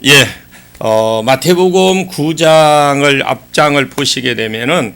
예, 마태복음 9장을 앞장을 보시게 되면은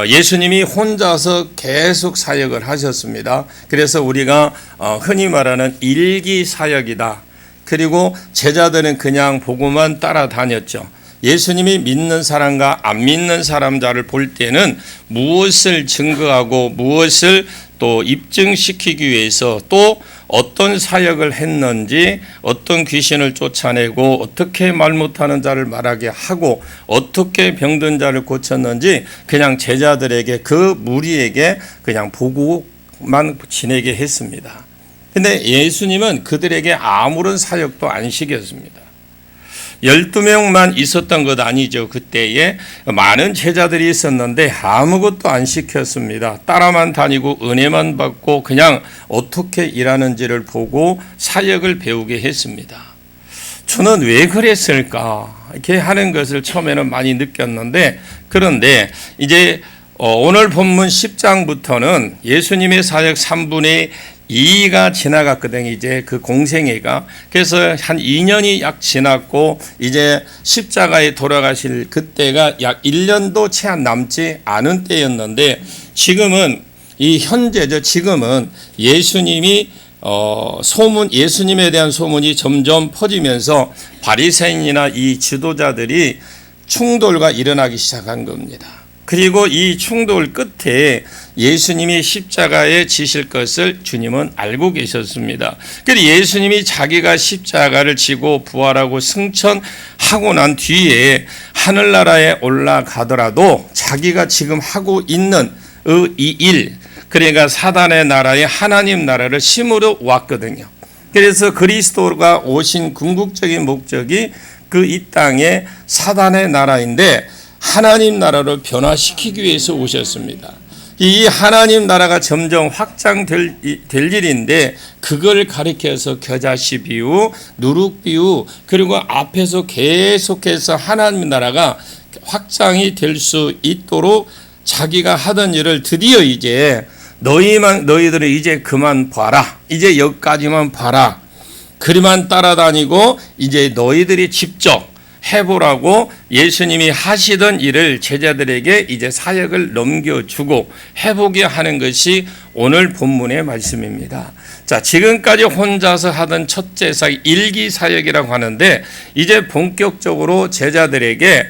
예수님이 혼자서 계속 사역을 하셨습니다. 그래서 우리가 흔히 말하는 일기 사역이다. 그리고 제자들은 그냥 보고만 따라다녔죠. 예수님이 믿는 사람과 안 믿는 사람자를 볼 때는 무엇을 증거하고 무엇을 또 입증시키기 위해서 또 어떤 사역을 했는지, 어떤 귀신을 쫓아내고 어떻게 말 못하는 자를 말하게 하고 어떻게 병든 자를 고쳤는지 그냥 제자들에게, 그 무리에게 그냥 보고만 지내게 했습니다. 근데 예수님은 그들에게 아무런 사역도 안 시켰습니다. 12명만 있었던 것 아니죠. 그때에 많은 제자들이 있었는데 아무것도 안 시켰습니다. 따라만 다니고 은혜만 받고 그냥 어떻게 일하는지를 보고 사역을 배우게 했습니다. 저는 왜 그랬을까? 이렇게 하는 것을 처음에는 많이 느꼈는데, 그런데 이제 오늘 본문 10장부터는 예수님의 사역 3분의 2가 지나갔거든요. 이제 그 공생애가. 그래서 한 2년이 약 지났고 이제 십자가에 돌아가실 그때가 약 1년도 채 남지 않은 때였는데, 지금은 이 현재죠. 지금은 예수님이 예수님에 대한 소문이 점점 퍼지면서 바리새인이나 이 지도자들이 충돌과 일어나기 시작한 겁니다. 그리고 이 충돌 끝에 예수님이 십자가에 지실 것을 주님은 알고 계셨습니다. 그래서 예수님이 자기가 십자가를 지고 부활하고 승천하고 난 뒤에 하늘나라에 올라가더라도 자기가 지금 하고 있는 이 일, 그러니까 사단의 나라에 하나님 나라를 심으러 왔거든요. 그래서 그리스도가 오신 궁극적인 목적이 그 이 땅에 사단의 나라인데 하나님 나라로 변화시키기 위해서 오셨습니다. 이 하나님 나라가 점점 확장될 일인데, 그걸 가리켜서 겨자씨 비유, 누룩 비유, 그리고 앞에서 계속해서 하나님 나라가 확장이 될 수 있도록 자기가 하던 일을 드디어 이제 너희들은 이제 그만 봐라. 이제 여기까지만 봐라. 그리만 따라다니고 이제 너희들이 직접 해보라고 예수님이 하시던 일을 제자들에게 이제 사역을 넘겨주고 해보게 하는 것이 오늘 본문의 말씀입니다. 자, 지금까지 혼자서 하던 첫째 사역, 일기 사역이라고 하는데, 이제 본격적으로 제자들에게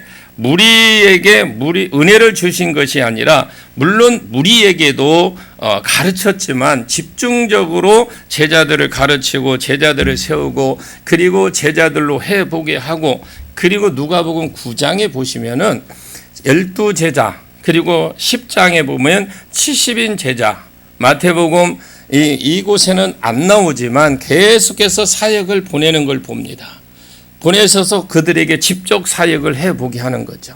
은혜를 주신 것이 아니라, 물론 무리에게도 가르쳤지만 집중적으로 제자들을 가르치고 제자들을 세우고 그리고 제자들로 해보게 하고, 그리고 누가복음 9장에 보시면은 12제자, 그리고 10장에 보면 70인 제자, 마태복음 이곳에는 안 나오지만 계속해서 사역을 보내는 걸 봅니다. 보내셔서 그들에게 직접 사역을 해보게 하는 거죠.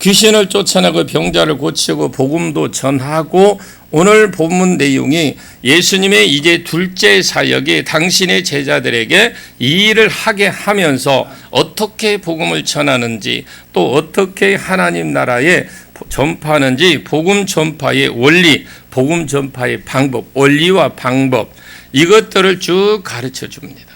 귀신을 쫓아내고 병자를 고치고 복음도 전하고, 오늘 본문 내용이 예수님의 이제 둘째 사역이 당신의 제자들에게 이 일을 하게 하면서 어떻게 복음을 전하는지, 또 어떻게 하나님 나라에 전파하는지, 복음 전파의 원리, 복음 전파의 방법, 원리와 방법, 이것들을 쭉 가르쳐 줍니다.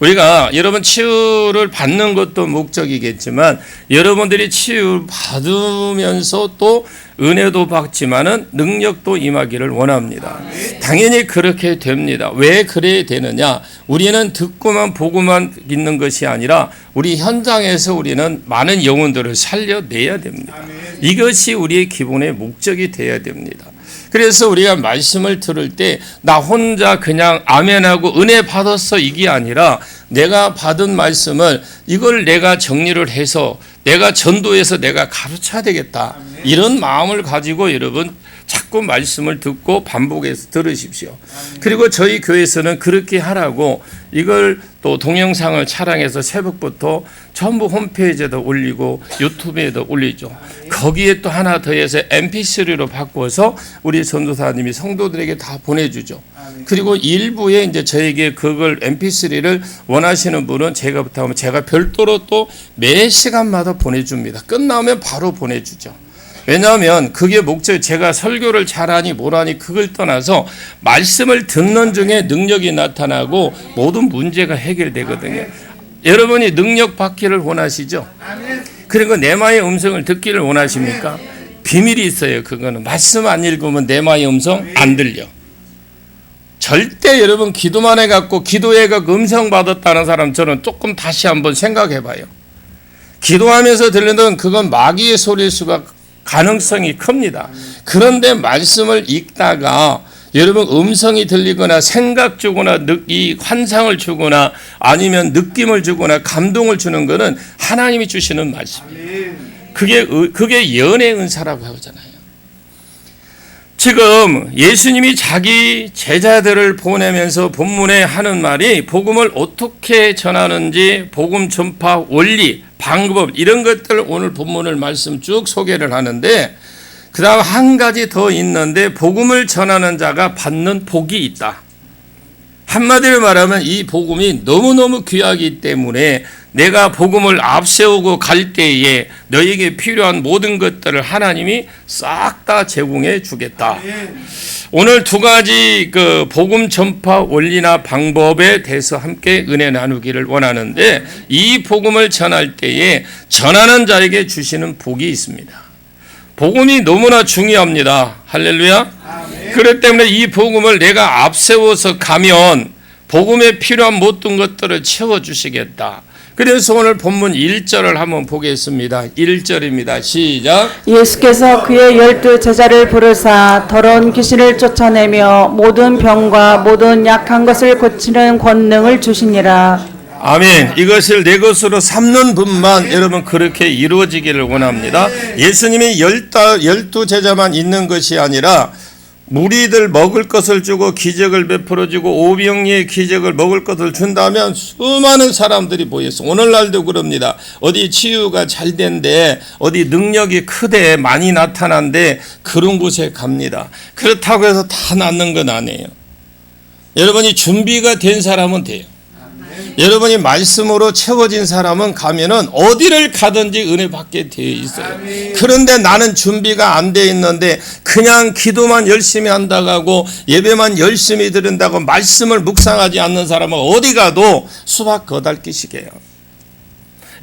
우리가 여러분 치유를 받는 것도 목적이겠지만, 여러분들이 치유를 받으면서 또 은혜도 받지만은 능력도 임하기를 원합니다. 당연히 그렇게 됩니다. 왜 그래야 되느냐? 우리는 듣고만 보고만 있는 것이 아니라 우리 현장에서 우리는 많은 영혼들을 살려내야 됩니다. 이것이 우리의 기본의 목적이 되어야 됩니다. 그래서 우리가 말씀을 들을 때 나 혼자 그냥 아멘하고 은혜 받았어 이게 아니라, 내가 받은 말씀을 이걸 내가 정리를 해서 내가 전도해서 내가 가르쳐야 되겠다. 이런 마음을 가지고 여러분 자꾸 말씀을 듣고 반복해서 들으십시오. 그리고 저희 교회에서는 그렇게 하라고 이걸 또 동영상을 촬영해서 새벽부터 전부 홈페이지에도 올리고 유튜브에도 올리죠. 거기에 또 하나 더해서 mp3로 바꿔서 우리 전도사님이 성도들에게 다 보내주죠. 그리고 일부에 이제 저에게 그걸 mp3를 원하시는 분은 제가 부탁하면 제가 별도로 또 매 시간마다 보내줍니다. 끝나면 바로 보내주죠. 왜냐하면 그게 목적이, 제가 설교를 잘하니 뭐라니 그걸 떠나서 말씀을 듣는 중에 능력이 나타나고 모든 문제가 해결되거든요. 여러분이 능력 받기를 원하시죠? 그리고 내마의 음성을 듣기를 원하십니까? 비밀이 있어요. 그거는 말씀 안 읽으면 내마의 음성 안 들려. 절대 여러분 기도만 해갖고 기도해갖고 음성 받았다는 사람 저는 조금 다시 한번 생각해봐요. 기도하면서 들리는 그건 마귀의 소리일 수가 가능성이 큽니다. 그런데 말씀을 읽다가 여러분 음성이 들리거나 생각 주거나 이 환상을 주거나 아니면 느낌을 주거나 감동을 주는 것은 하나님이 주시는 말씀이에요. 그게 연의 은사라고 하잖아요. 지금 예수님이 자기 제자들을 보내면서 본문에 하는 말이 복음을 어떻게 전하는지 복음 전파 원리, 방법 이런 것들 오늘 본문을 말씀 쭉 소개를 하는데 그 다음 한 가지 더 있는데 복음을 전하는 자가 받는 복이 있다. 한마디로 말하면 이 복음이 너무너무 귀하기 때문에 내가 복음을 앞세우고 갈 때에 너에게 필요한 모든 것들을 하나님이 싹 다 제공해 주겠다. 오늘 두 가지 그 복음 전파 원리나 방법에 대해서 함께 은혜 나누기를 원하는데 이 복음을 전할 때에 전하는 자에게 주시는 복이 있습니다. 복음이 너무나 중요합니다. 할렐루야. 그렇기 때문에 이 복음을 내가 앞세워서 가면 복음에 필요한 모든 것들을 채워주시겠다. 그래서 오늘 본문 1절을 한번 보겠습니다. 1절입니다. 시작. 예수께서 그의 12 제자를 부르사 더러운 귀신을 쫓아내며 모든 병과 모든 약한 것을 고치는 권능을 주시니라. 아멘. 이것을 내 것으로 삼는 분만 여러분 그렇게 이루어지기를 원합니다. 예수님이 12 제자만 있는 것이 아니라 무리들 먹을 것을 주고 기적을 베풀어주고 오병이의 기적을 먹을 것을 준다면 수많은 사람들이 모였어. 오늘날도 그럽니다. 어디 치유가 잘 된대, 어디 능력이 크대, 많이 나타난대, 그런 곳에 갑니다. 그렇다고 해서 다 낫는 건 아니에요. 여러분이 준비가 된 사람은 돼요. 여러분이 말씀으로 채워진 사람은 가면은 어디를 가든지 은혜 받게 되어 있어요. 그런데 나는 준비가 안 돼 있는데 그냥 기도만 열심히 한다고 하고 예배만 열심히 드린다고 말씀을 묵상하지 않는 사람은 어디 가도 수박 거달기시게요.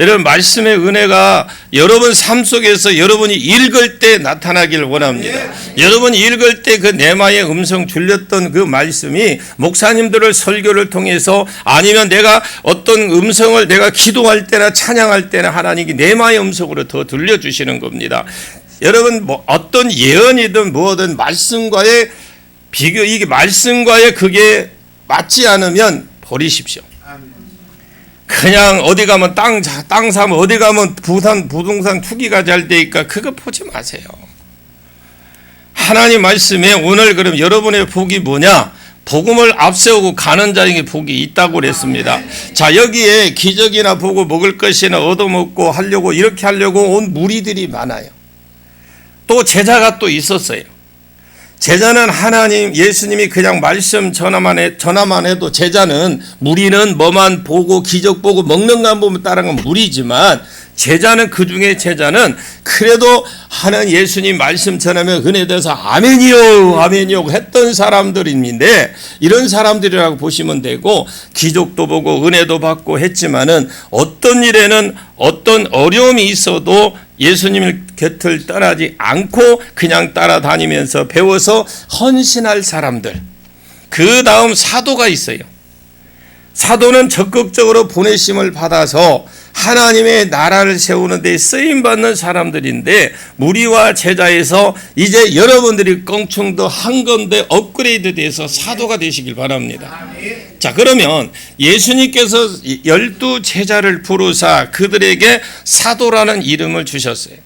여러분 말씀의 은혜가 여러분 삶 속에서 여러분이 읽을 때 나타나기를 원합니다. 여러분이 읽을 때 그 내마의 음성 들렸던 그 말씀이 목사님들을 설교를 통해서 아니면 내가 어떤 음성을 내가 기도할 때나 찬양할 때나 하나님이 내마의 음성으로 더 들려주시는 겁니다. 여러분 뭐 어떤 예언이든 뭐든 말씀과의 비교 이게 말씀과의 그게 맞지 않으면 버리십시오. 그냥 어디 가면 땅 사면 어디 가면 부동산 투기가 잘 되니까 그거 보지 마세요. 하나님 말씀에 오늘 그럼 여러분의 복이 뭐냐? 복음을 앞세우고 가는 자에게 복이 있다고 그랬습니다. 자, 여기에 기적이나 보고 먹을 것이나 얻어먹고 하려고 이렇게 하려고 온 무리들이 많아요. 또 제자가 또 있었어요. 제자는 하나님 예수님이 그냥 말씀 전화만 해도 제자는 무리는 뭐만 보고 기적 보고 먹는 것 보면 따라가면 무리지만 제자는 그중에 제자는 그래도 하나님 예수님 말씀 전하면 은혜 돼서 아멘이요 아멘이요 했던 사람들인데 이런 사람들이라고 보시면 되고 기적도 보고 은혜도 받고 했지만은 어떤 일에는 어떤 어려움이 있어도 예수님의 곁을 떠나지 않고 그냥 따라다니면서 배워서 헌신할 사람들. 그 다음 사도가 있어요. 사도는 적극적으로 보내심을 받아서 하나님의 나라를 세우는 데 쓰임받는 사람들인데 무리와 제자에서 이제 여러분들이 껑충 더 한 건데 업그레이드 돼서 사도가 되시길 바랍니다. 자, 그러면 예수님께서 12 제자를 부르사 그들에게 사도라는 이름을 주셨어요.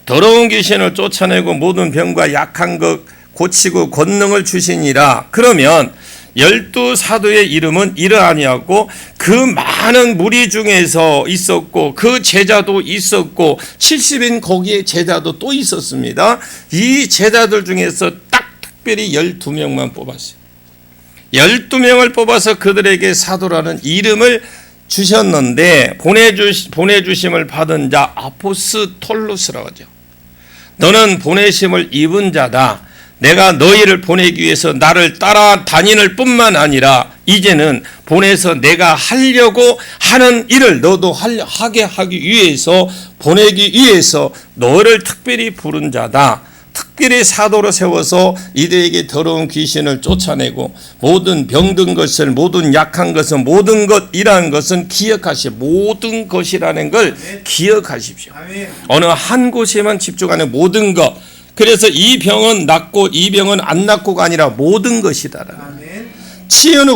더러운 귀신을 쫓아내고 모든 병과 약한 것 고치고 권능을 주시니라. 그러면 12 사도의 이름은 이러하니하고 그 많은 무리 중에서 있었고 그 제자도 있었고 70인 거기에 제자도 또 있었습니다. 이 제자들 중에서 딱 특별히 12명만 뽑았어요. 12명을 뽑아서 그들에게 사도라는 이름을 주셨는데 보내주심을 받은 자 아포스톨로스라고 하죠. 너는 보내심을 입은 자다. 내가 너희를 보내기 위해서 나를 따라다니는 뿐만 아니라 이제는 보내서 내가 하려고 하는 일을 너도 하게 하기 위해서 보내기 위해서 너를 특별히 부른 자다. 특별히 사도로 세워서 이들에게 더러운 귀신을 쫓아내고 모든 병든 것을 모든 약한 것을 모든 것이라는 것은 모든 것이라는 걸 기억하십시오. 어느 한 곳에만 집중하는 모든 것. 그래서 이 병은 낫고 이 병은 안 낫고가 아니라 모든 것이다라는. 치유는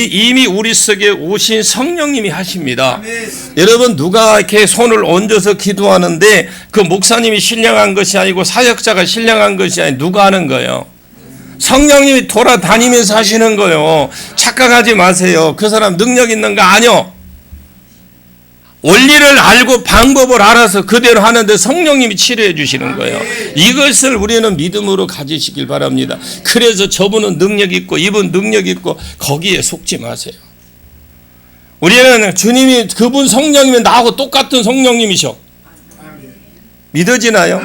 이미 우리 속에 오신 성령님이 하십니다. 여러분 누가 이렇게 손을 얹어서 기도하는데 그 목사님이 신령한 것이 아니고 사역자가 신령한 것이 아니고 누가 하는 거예요? 성령님이 돌아다니면서 하시는 거예요. 착각하지 마세요. 그 사람 능력 있는 거 아니요. 원리를 알고 방법을 알아서 그대로 하는데 성령님이 치료해 주시는 거예요. 이것을 우리는 믿음으로 가지시길 바랍니다. 그래서 저분은 능력 있고 이분 능력 있고 거기에 속지 마세요. 우리는 주님이 그분 성령이면 나하고 똑같은 성령님이셔. 믿어지나요?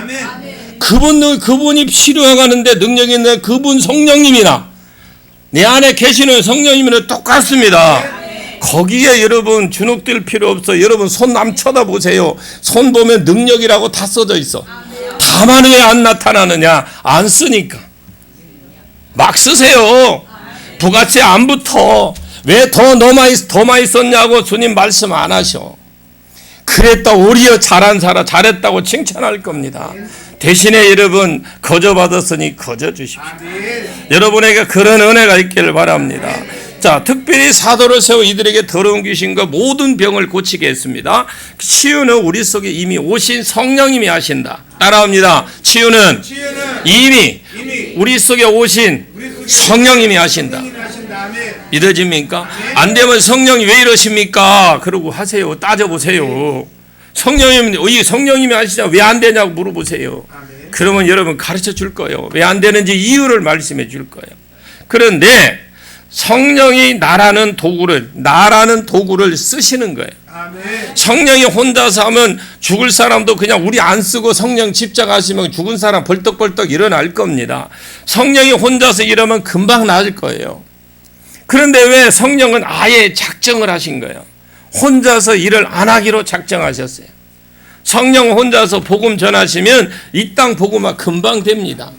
그분이 필요하는데 능력 있는 그분 성령님이나 내 안에 계시는 성령님이나 똑같습니다. 거기에 여러분 주눅들 필요 없어. 여러분 손 남 쳐다보세요. 손 보면 능력이라고 다 써져 있어. 다만 왜 안 나타나느냐? 안 쓰니까. 막 쓰세요. 부가세 안 붙어. 왜 더 많이 썼냐고 주님 말씀 안 하셔. 그랬다 오히려 잘했다고 칭찬할 겁니다. 대신에 여러분 거저 받았으니 거저 주십시오. 여러분에게 그런 은혜가 있기를 바랍니다. 자, 특별히 사도를 세워 이들에게 더러운 귀신과 모든 병을 고치게 했습니다. 치유는 우리 속에 이미 오신 성령님이 하신다. 따라합니다. 치유는 이미 우리 속에 오신 성령님이 하신다. 믿어집니까? 안 되면 성령이 왜 이러십니까? 그러고 하세요. 따져보세요. 성령님이 하시자 왜 안 되냐고 물어보세요. 그러면 여러분 가르쳐 줄 거예요. 왜 안 되는지 이유를 말씀해 줄 거예요. 그런데 성령이 나라는 도구를 쓰시는 거예요. 성령이 혼자서 하면 죽을 사람도 그냥 우리 안 쓰고 성령 집착하시면 죽은 사람 벌떡벌떡 일어날 겁니다. 성령이 혼자서 이러면 금방 나을 거예요. 그런데 왜 성령은 아예 작정을 하신 거예요? 혼자서 일을 안 하기로 작정하셨어요. 성령 혼자서 복음 전하시면 이 땅 복음화 금방 됩니다.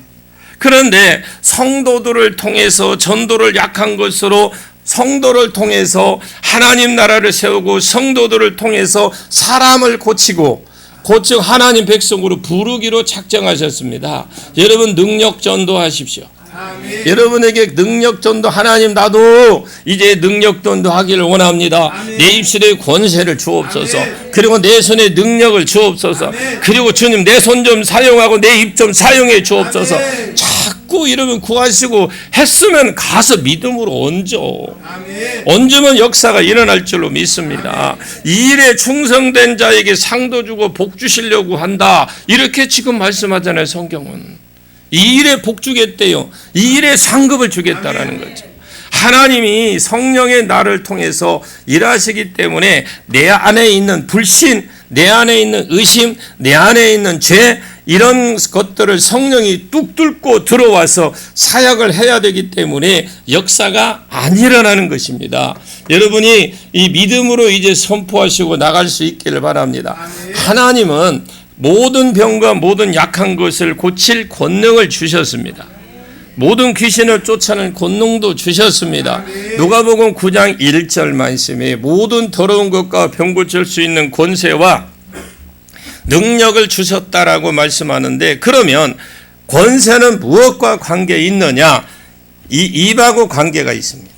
그런데 성도들을 통해서 전도를 약한 것으로 성도를 통해서 하나님 나라를 세우고 성도들을 통해서 사람을 고치고 하나님 백성으로 부르기로 작정하셨습니다. 여러분 능력 전도하십시오. 아멘. 여러분에게 능력 전도 하나님 나도 이제 능력 전도하기를 원합니다. 아멘. 내 입술에 권세를 주옵소서. 아멘. 그리고 내 손에 능력을 주옵소서. 아멘. 그리고 주님 내 손 좀 사용하고 내 입 좀 사용해 주옵소서. 아멘. 자꾸 이러면 구하시고 했으면 가서 믿음으로 얹어. 아멘. 얹으면 역사가 일어날 줄로 믿습니다. 아멘. 이 일에 충성된 자에게 상도 주고 복 주시려고 한다. 이렇게 지금 말씀하잖아요. 성경은. 이 일에 복 주겠대요. 이 일에 상급을 주겠다라는 거죠. 하나님이 성령의 나를 통해서 일하시기 때문에 내 안에 있는 불신, 내 안에 있는 의심, 내 안에 있는 죄 이런 것들을 성령이 뚝 뚫고 들어와서 사역을 해야 되기 때문에 역사가 안 일어나는 것입니다. 여러분이 이 믿음으로 이제 선포하시고 나갈 수 있기를 바랍니다. 하나님은 모든 병과 모든 약한 것을 고칠 권능을 주셨습니다. 모든 귀신을 쫓아내는 권능도 주셨습니다. 누가복음 9장 1절 말씀에 모든 더러운 것과 병 고칠 수 있는 권세와 능력을 주셨다라고 말씀하는데 그러면 권세는 무엇과 관계 있느냐? 이 입하고 관계가 있습니다.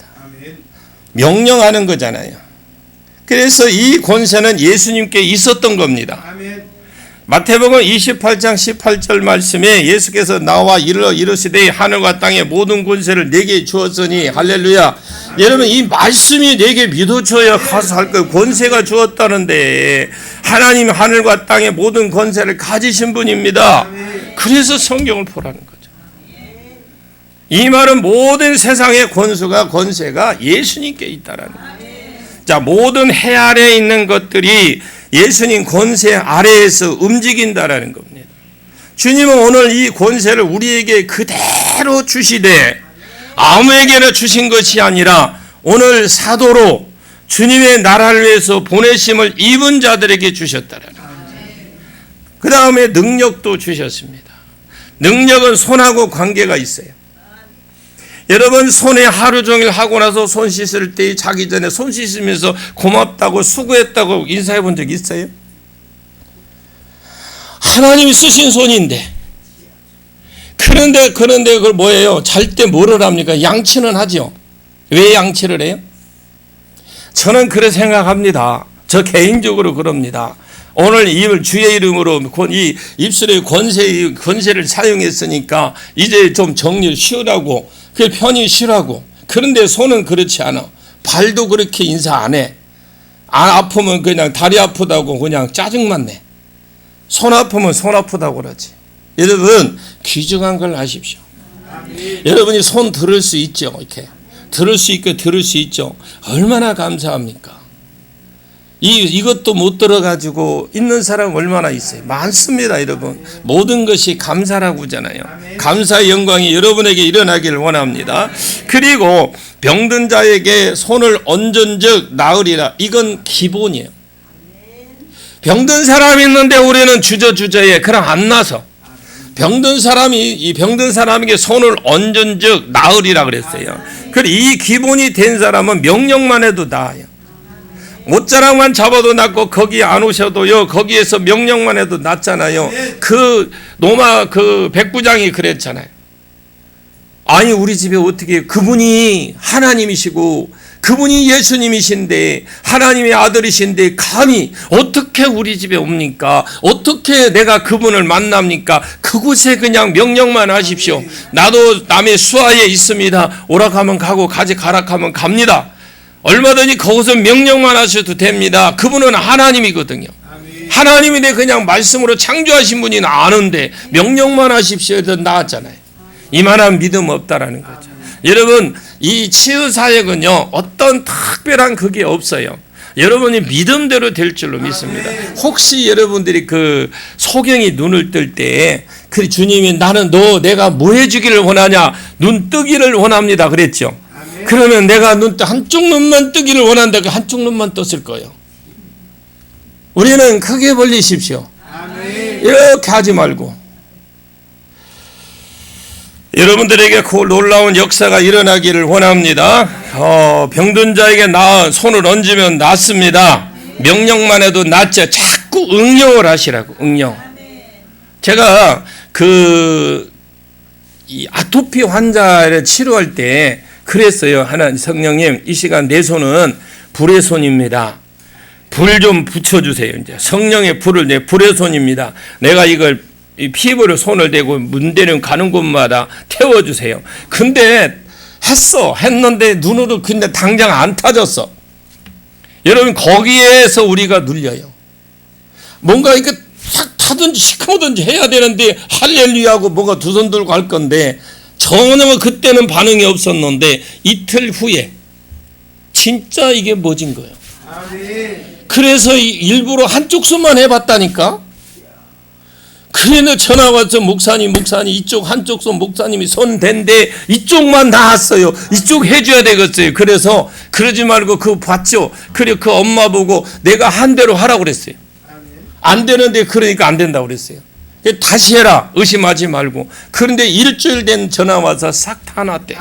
명령하는 거잖아요. 그래서 이 권세는 예수님께 있었던 겁니다. 마태복음 28장 18절 말씀에 예수께서 나와 이르시되 하늘과 땅의 모든 권세를 내게 주었으니 할렐루야. 여러분 이 말씀이 내게 믿어줘야 가서 할 거예요. 권세가 주었다는데 하나님 하늘과 땅의 모든 권세를 가지신 분입니다. 그래서 성경을 보라는 거죠. 이 말은 모든 세상의 권세가 예수님께 있다라는 거예요. 자, 모든 해 아래에 있는 것들이 예수님 권세 아래에서 움직인다라는 겁니다. 주님은 오늘 이 권세를 우리에게 그대로 주시되 아무에게나 주신 것이 아니라 오늘 사도로 주님의 나라를 위해서 보내심을 입은 자들에게 주셨다라는 거예요. 그 다음에 능력도 주셨습니다. 능력은 손하고 관계가 있어요. 여러분 손에 하루 종일 하고 나서 손 씻을 때 자기 전에 손 씻으면서 고맙다고 수고했다고 인사해 본 적 있어요? 하나님이 쓰신 손인데 그런데 그걸 뭐예요? 잘 때 뭐를 합니까? 양치는 하죠. 왜 양치를 해요? 저는 그렇게 생각합니다. 저 개인적으로 그럽니다. 오늘 이 주의 이름으로 이 입술의 권세를 사용했으니까 이제 좀 정리를 쉬우라고 그게 편히 쉬라고. 그런데 손은 그렇지 않아. 발도 그렇게 인사 안 해. 안 아프면 그냥 다리 아프다고 그냥 짜증만 내. 손 아프면 손 아프다고 그러지. 여러분 귀중한 걸 아십시오. 여러분이 손 들을 수 있죠. 이렇게 들을 수 있고 들을 수 있죠. 얼마나 감사합니까? 이것도 못 들어가지고 있는 사람 얼마나 있어요? 많습니다, 여러분. 모든 것이 감사라고 하잖아요. 감사의 영광이 여러분에게 일어나기를 원합니다. 그리고 병든 자에게 손을 얹은 즉 나으리라. 이건 기본이에요. 병든 사람이 있는데 우리는 주저주저해. 그럼 안 나서. 병든 사람에게 손을 얹은 즉 나으리라 그랬어요. 그리고 이 기본이 된 사람은 명령만 해도 나아요. 옷자락만 잡아도 낫고 거기 안 오셔도요. 거기에서 명령만 해도 낫잖아요. 그 백부장이 그랬잖아요. 아니 우리 집에 어떻게 그분이 하나님이시고 그분이 예수님이신데 하나님의 아들이신데 감히 어떻게 우리 집에 옵니까? 어떻게 내가 그분을 만납니까? 그곳에 그냥 명령만 하십시오. 나도 남의 수하에 있습니다. 오락하면 가고 가락하면 갑니다. 얼마든지 거기서 명령만 하셔도 됩니다. 그분은 하나님이거든요. 하나님인데 그냥 말씀으로 창조하신 분이 아는데 명령만 하십시오 해도 나았잖아요. 이만한 믿음 없다라는 거죠. 여러분 이 치유사역은요 어떤 특별한 그게 없어요. 여러분이 믿음대로 될 줄로 믿습니다. 혹시 여러분들이 그 소경이 눈을 뜰 때 그 주님이 나는 내가 뭐 해주기를 원하냐? 눈 뜨기를 원합니다 그랬죠. 그러면 내가 한쪽 눈만 뜨기를 원한다. 그 한쪽 눈만 떴을 거예요. 우리는 크게 벌리십시오. 이렇게 하지 말고. 여러분들에게 그 놀라운 역사가 일어나기를 원합니다. 병든 자에게 손을 얹으면 낫습니다. 명령만 해도 낫죠. 자꾸 응용을 하시라고. 응용. 제가 이 아토피 환자를 치료할 때 그랬어요. 하나님 성령님 이 시간 내 손은 불의 손입니다. 불 좀 붙여주세요. 이제 성령의 불을 내 불의 손입니다. 내가 이걸 피부로 손을 대고 문대는 가는 곳마다 태워주세요. 근데 했는데 눈으로 근데 당장 안 타졌어. 여러분 거기에서 우리가 눌려요. 뭔가 이렇게 탁 타든지 시커멓든지 해야 되는데 할렐루야하고 뭔가 두 손 들고 할 건데 전혀 그때는 반응이 없었는데 이틀 후에 진짜 이게 뭐진 거예요. 그래서 일부러 한쪽 손만 해봤다니까. 그래서 전화 와서 목사님 이쪽 한쪽 손 목사님이 손 댄데 이쪽만 나았어요. 이쪽 해줘야 되겠어요. 그래서 그러지 말고 그거 봤죠. 그리고 그 엄마 보고 내가 한 대로 하라고 그랬어요. 안 되는데 그러니까 안 된다고 그랬어요. 다시 해라. 의심하지 말고. 그런데 일주일 된 전화 와서 싹 다 놨대.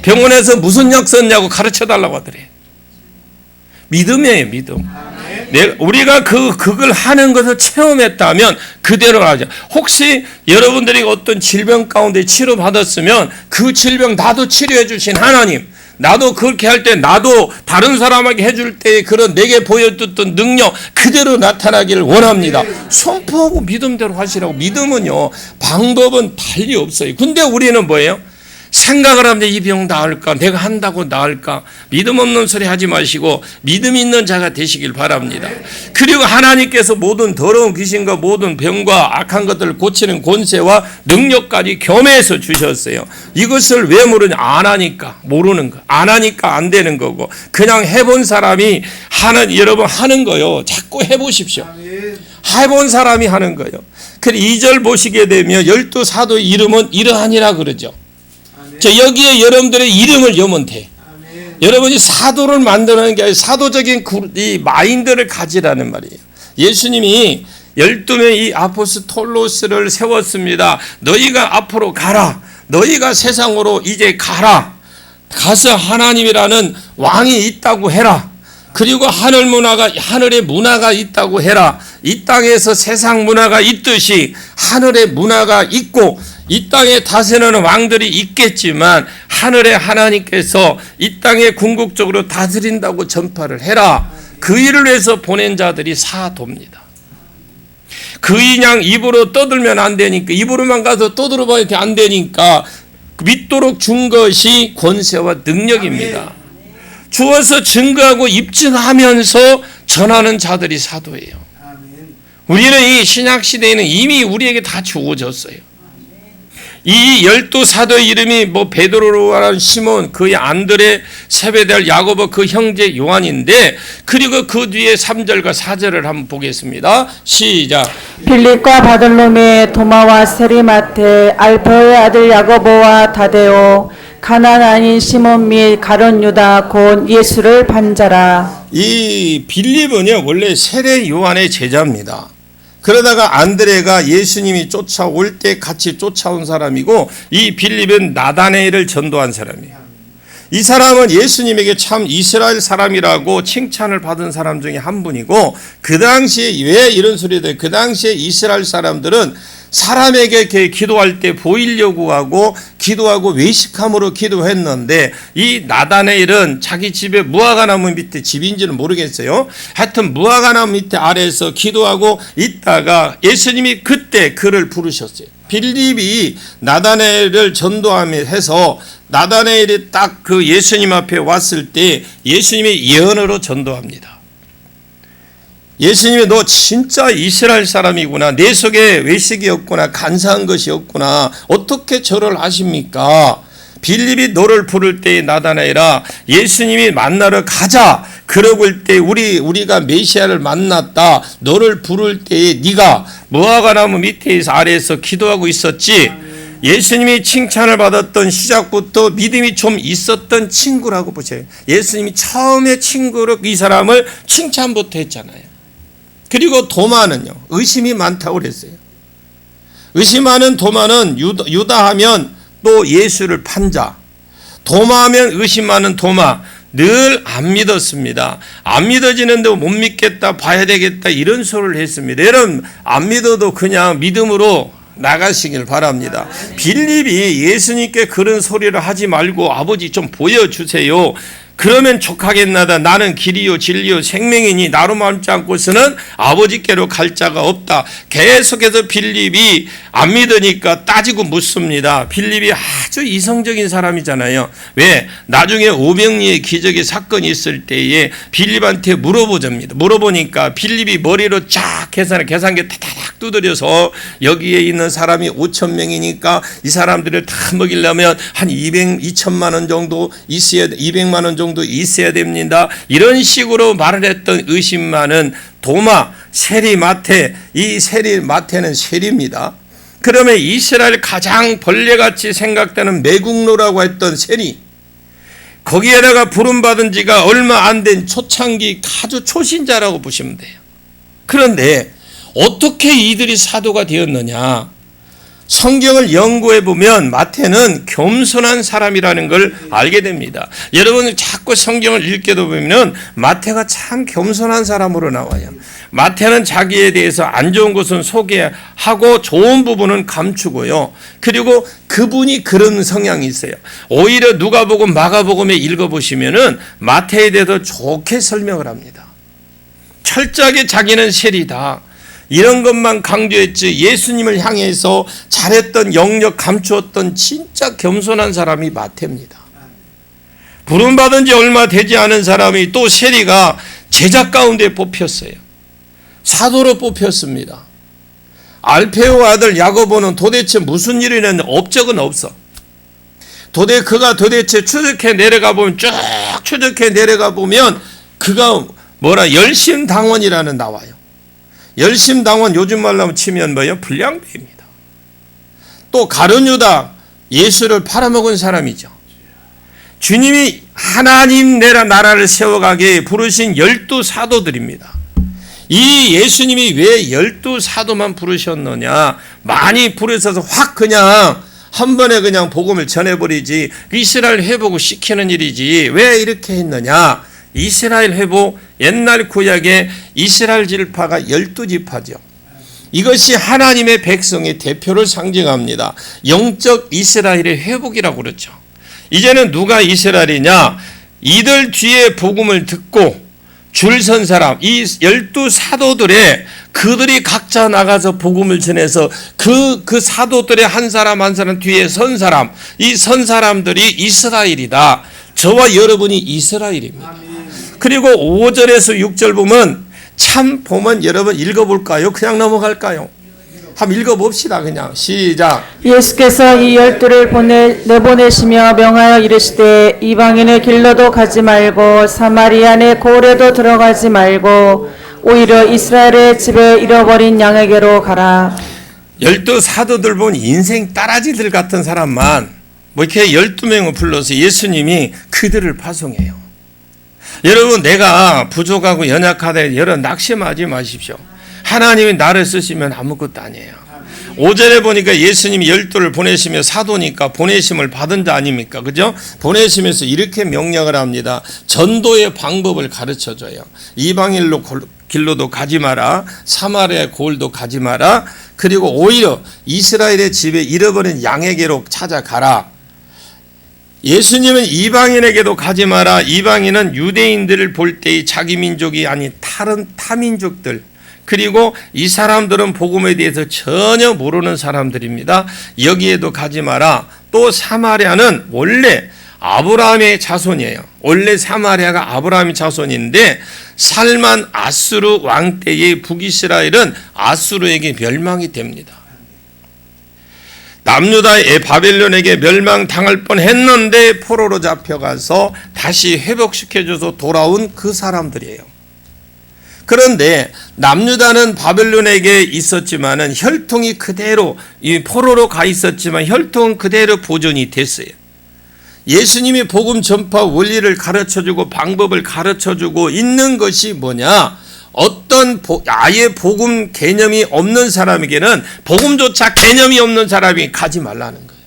병원에서 무슨 약 썼냐고 가르쳐달라고 하더래. 믿음이에요. 믿음. 우리가 그걸 하는 것을 체험했다면 그대로 하죠. 혹시 여러분들이 어떤 질병 가운데 치료받았으면 그 질병 나도 치료해 주신 하나님, 나도 그렇게 할 때 나도 다른 사람에게 해줄 때 그런 내게 보여줬던 능력 그대로 나타나기를 원합니다. 선포하고 믿음대로 하시라고. 믿음은요 방법은 달리 없어요. 근데 우리는 뭐예요? 생각을 하면 이 병 나을까? 내가 한다고 나을까? 믿음 없는 소리 하지 마시고 믿음 있는 자가 되시길 바랍니다. 그리고 하나님께서 모든 더러운 귀신과 모든 병과 악한 것들을 고치는 권세와 능력까지 겸해서 주셨어요. 이것을 왜 모르냐? 안 하니까 모르는 거. 안 하니까 안 되는 거고 그냥 해본 사람이 여러분 하는 거요. 자꾸 해보십시오. 해본 사람이 하는 거예요. 그래 2절 보시게 되면 12사도의 이름은 이러하니라 그러죠. 자, 여기에 여러분들의 이름을 여면 돼. 여러분이 사도를 만드는 게 아니라 사도적인 이 마인드를 가지라는 말이에요. 예수님이 12명의 이 아포스톨로스를 세웠습니다. 너희가 앞으로 가라. 너희가 세상으로 이제 가라. 가서 하나님이라는 왕이 있다고 해라. 그리고 하늘의 문화가 있다고 해라. 이 땅에서 세상 문화가 있듯이 하늘의 문화가 있고 이 땅에 다스리는 왕들이 있겠지만 하늘의 하나님께서 이 땅에 궁극적으로 다스린다고 전파를 해라. 그 일을 위해서 보낸 자들이 사도입니다. 그 인양 입으로 떠들면 안 되니까 입으로만 가서 떠들어봐야 안 되니까 믿도록 준 것이 권세와 능력입니다. 주어서 증거하고 입증하면서 전하는 자들이 사도예요. 우리는 이 신약 시대에는 이미 우리에게 다 주어졌어요. 이 12사도의 이름이 뭐 베드로라는 시몬, 그의 안드레, 세베대와 야고보 그 형제 요한인데 그리고 그 뒤에 3절과 4절을 한번 보겠습니다. 시작. 빌립과 바돌로메, 도마와 세리마테, 알페오의 아들 야고보와 다데오, 가나안 아닌 시몬 및 가룟 유다 곧 예수를 반자라. 이 빌립은요 원래 세례 요한의 제자입니다. 그러다가 안드레가 예수님이 쫓아올 때 같이 쫓아온 사람이고 이 빌립은 나다네엘을 전도한 사람이에요. 이 사람은 예수님에게 참 이스라엘 사람이라고 칭찬을 받은 사람 중에 한 분이고 그 당시에 왜 이런 소리들 그 당시에 이스라엘 사람들은 사람에게 기도할 때 보이려고 하고 기도하고 외식함으로 기도했는데 이 나다네엘은 자기 집에 무화과나무 밑에 집인지는 모르겠어요. 하여튼 무화과나무 밑에 아래에서 기도하고 있다가 예수님이 그때 그를 부르셨어요. 빌립이 나다네엘을 전도하면서 나다네엘이 딱 그 예수님 앞에 왔을 때 예수님이 예언으로 전도합니다. 예수님이 너 진짜 이스라엘 사람이구나. 내 속에 외식이 없구나. 간사한 것이 없구나. 어떻게 절을 하십니까? 빌립이 너를 부를 때에 나다나엘아 예수님이 만나러 가자. 그러고 때 우리가 메시아를 만났다. 너를 부를 때에 네가 무화과나무 밑에서 아래에서 기도하고 있었지. 예수님이 칭찬을 받았던 시작부터 믿음이 좀 있었던 친구라고 보세요. 예수님이 처음에 친구로 이 사람을 칭찬부터 했잖아요. 그리고 도마는요. 의심이 많다고 그랬어요. 의심하는 도마는 유다하면 또 예수를 판자. 도마하면 의심하는 도마. 늘 안 믿었습니다. 안 믿어지는데 못 믿겠다 봐야 되겠다 이런 소리를 했습니다. 여러분 안 믿어도 그냥 믿음으로 나가시길 바랍니다. 빌립이 예수님께 그런 소리를 하지 말고 아버지 좀 보여주세요. 그러면 족하겠나다. 나는 길이요 진리요 생명이니 나로 말지 않고서는 아버지께로 갈 자가 없다. 계속해서 빌립이 안 믿으니까 따지고 묻습니다. 빌립이 아주 이성적인 사람이잖아요. 왜? 나중에 오병리의 기적의 사건이 있을 때에 빌립한테 물어보니까 빌립이 머리로 쫙 계산기 타닥 두드려서 여기에 있는 사람이 5,000명이니까 이 사람들을 다 먹이려면 한 200만 원 정도 있어야 200만 원 정도 있어야 됩니다. 이런 식으로 말을 했던 의심 많은 도마, 세리마테, 이 세리마테는 세리입니다. 그러면 이스라엘 가장 벌레같이 생각되는 매국노라고 했던 세리, 거기에다가 부름받은 지가 얼마 안 된 초창기 아주 초신자라고 보시면 돼요. 그런데 어떻게 이들이 사도가 되었느냐? 성경을 연구해 보면 마태는 겸손한 사람이라는 걸 알게 됩니다. 여러분 자꾸 성경을 읽게 되면 마태가 참 겸손한 사람으로 나와요. 마태는 자기에 대해서 안 좋은 것은 소개하고 좋은 부분은 감추고요. 그리고 그분이 그런 성향이 있어요. 오히려 누가복음, 마가복음에 읽어보시면은 마태에 대해서 좋게 설명을 합니다. 철저하게 자기는 세리다. 이런 것만 강조했지 예수님을 향해서 잘했던 영역 감추었던 진짜 겸손한 사람이 마태입니다. 부름받은 지 얼마 되지 않은 사람이 또 세리가 제자 가운데 뽑혔어요. 사도로 뽑혔습니다. 알페오 아들 야고보는 도대체 무슨 일을 했는지 업적은 없어. 그가 도대체 추적해 내려가 보면 쭉 추적해 내려가 보면 그가 열심당원이라는 나와요. 열심당원 요즘 말로 하면 치면 뭐예요? 불량배입니다. 또 가룟 유다 예수를 팔아먹은 사람이죠. 주님이 하나님 나라를 세워가게 부르신 12 사도들입니다. 이 예수님이 왜 12 사도만 부르셨느냐? 많이 부르셔서 확 그냥 한 번에 그냥 복음을 전해버리지 이스라엘 회복을 시키는 일이지 왜 이렇게 했느냐? 이스라엘 회복, 옛날 구약의 이스라엘 지파가 12지파죠. 이것이 하나님의 백성의 대표를 상징합니다. 영적 이스라엘의 회복이라고 그러죠. 이제는 누가 이스라엘이냐? 이들 뒤에 복음을 듣고 줄 선 사람, 이 12 사도들의 그들이 각자 나가서 복음을 전해서 그 사도들의 한 사람 한 사람 뒤에 선 사람, 이 선 사람들이 이스라엘이다. 저와 여러분이 이스라엘입니다. 그리고 5절에서 6절 보면 참 보면 여러분 읽어볼까요? 그냥 넘어갈까요? 한번 읽어봅시다. 그냥 시작. 예수께서 이 12를 내보내시며 명하여 이르시되 이방인의 길로도 가지 말고 사마리아 내 고을에도 들어가지 말고 오히려 이스라엘의 집에 잃어버린 양에게로 가라. 12 사도들 보면 인생 따라지들 같은 사람만 뭐 이렇게 12명을 불러서 예수님이 그들을 파송해요. 여러분 내가 부족하고 연약하다 여러 낙심하지 마십시오. 하나님이 나를 쓰시면 아무것도 아니에요. 5절에 보니까 예수님이 12를 보내시며 사도니까 보내심을 받은 자 아닙니까? 그죠? 보내시면서 이렇게 명령을 합니다. 전도의 방법을 가르쳐줘요. 이방인로 길로도 가지 마라. 사마리아 고을도 가지 마라. 그리고 오히려 이스라엘의 집에 잃어버린 양에게로 찾아가라. 예수님은 이방인에게도 가지 마라. 이방인은 유대인들을 볼 때의 자기 민족이 아닌 다른 타민족들 그리고 이 사람들은 복음에 대해서 전혀 모르는 사람들입니다. 여기에도 가지 마라. 또 사마리아는 원래 아브라함의 자손이에요. 원래 사마리아가 아브라함의 자손인데 살만 아수르 왕 때의 북이스라엘은 아수르에게 멸망이 됩니다. 남유다의 바벨론에게 멸망당할 뻔했는데 포로로 잡혀가서 다시 회복시켜줘서 돌아온 그 사람들이에요. 그런데 남유다는 바벨론에게 있었지만은 혈통이 그대로 이 포로로 가 있었지만 혈통은 그대로 보존이 됐어요. 예수님이 복음 전파 원리를 가르쳐주고 방법을 가르쳐주고 있는 것이 뭐냐? 어떤 아예 복음 개념이 없는 사람에게는 복음조차 개념이 없는 사람이 가지 말라는 거예요.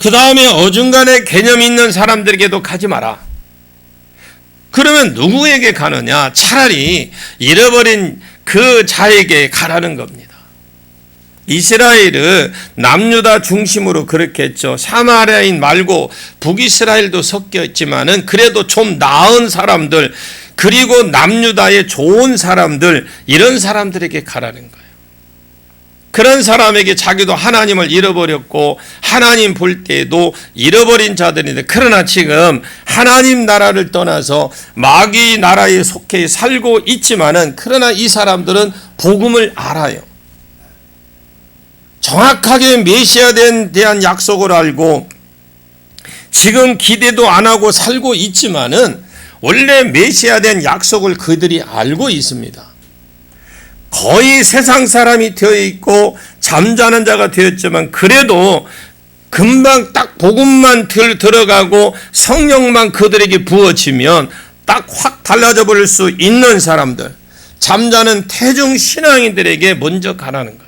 그 다음에 어중간에 개념이 있는 사람들에게도 가지 마라. 그러면 누구에게 가느냐? 차라리 잃어버린 그 자에게 가라는 겁니다. 이스라엘은 남유다 중심으로 그렇게 했죠. 사마리아인 말고 북이스라엘도 섞여 있지만은 그래도 좀 나은 사람들 그리고 남유다의 좋은 사람들 이런 사람들에게 가라는 거예요. 그런 사람에게 자기도 하나님을 잃어버렸고 하나님 볼 때에도 잃어버린 자들인데 그러나 지금 하나님 나라를 떠나서 마귀 나라에 속해 살고 있지만은 그러나 이 사람들은 복음을 알아요. 정확하게 메시아에 대한 약속을 알고 지금 기대도 안 하고 살고 있지만은 원래 메시아에 대한 약속을 그들이 알고 있습니다. 거의 세상 사람이 되어 있고 잠자는 자가 되었지만 그래도 금방 딱 복음만 들어가고 성령만 그들에게 부어지면 딱 확 달라져 버릴 수 있는 사람들 잠자는 태중 신앙인들에게 먼저 가라는 거예요.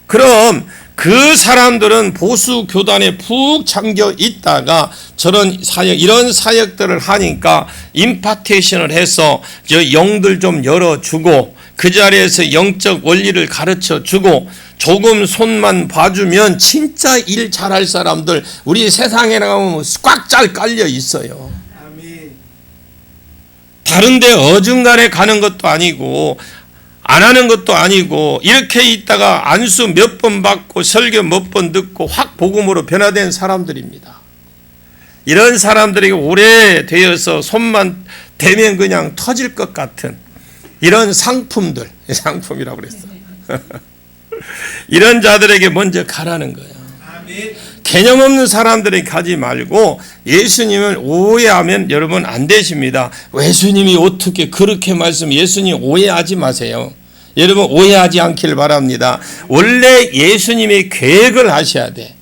그럼 그 사람들은 보수 교단에 푹 잠겨 있다가 저런 사역, 이런 사역들을 하니까 임파테이션을 해서 저 영들 좀 열어주고 그 자리에서 영적 원리를 가르쳐 주고 조금 손만 봐주면 진짜 일 잘할 사람들 우리 세상에 나가면 꽉 잘 깔려 있어요. 다른데 어중간에 가는 것도 아니고 안 하는 것도 아니고 이렇게 있다가 안수 몇 번 받고 설교 몇 번 듣고 확 복음으로 변화된 사람들입니다. 이런 사람들에게 오래되어서 손만 대면 그냥 터질 것 같은 이런 상품들, 상품이라고 그랬어. 이런 자들에게 먼저 가라는 거예요. 개념 없는 사람들이 가지 말고 예수님을 오해하면 여러분 안 되십니다. 예수님이 어떻게 그렇게 예수님 오해하지 마세요. 여러분 오해하지 않길 바랍니다. 원래 예수님의 계획을 하셔야 돼.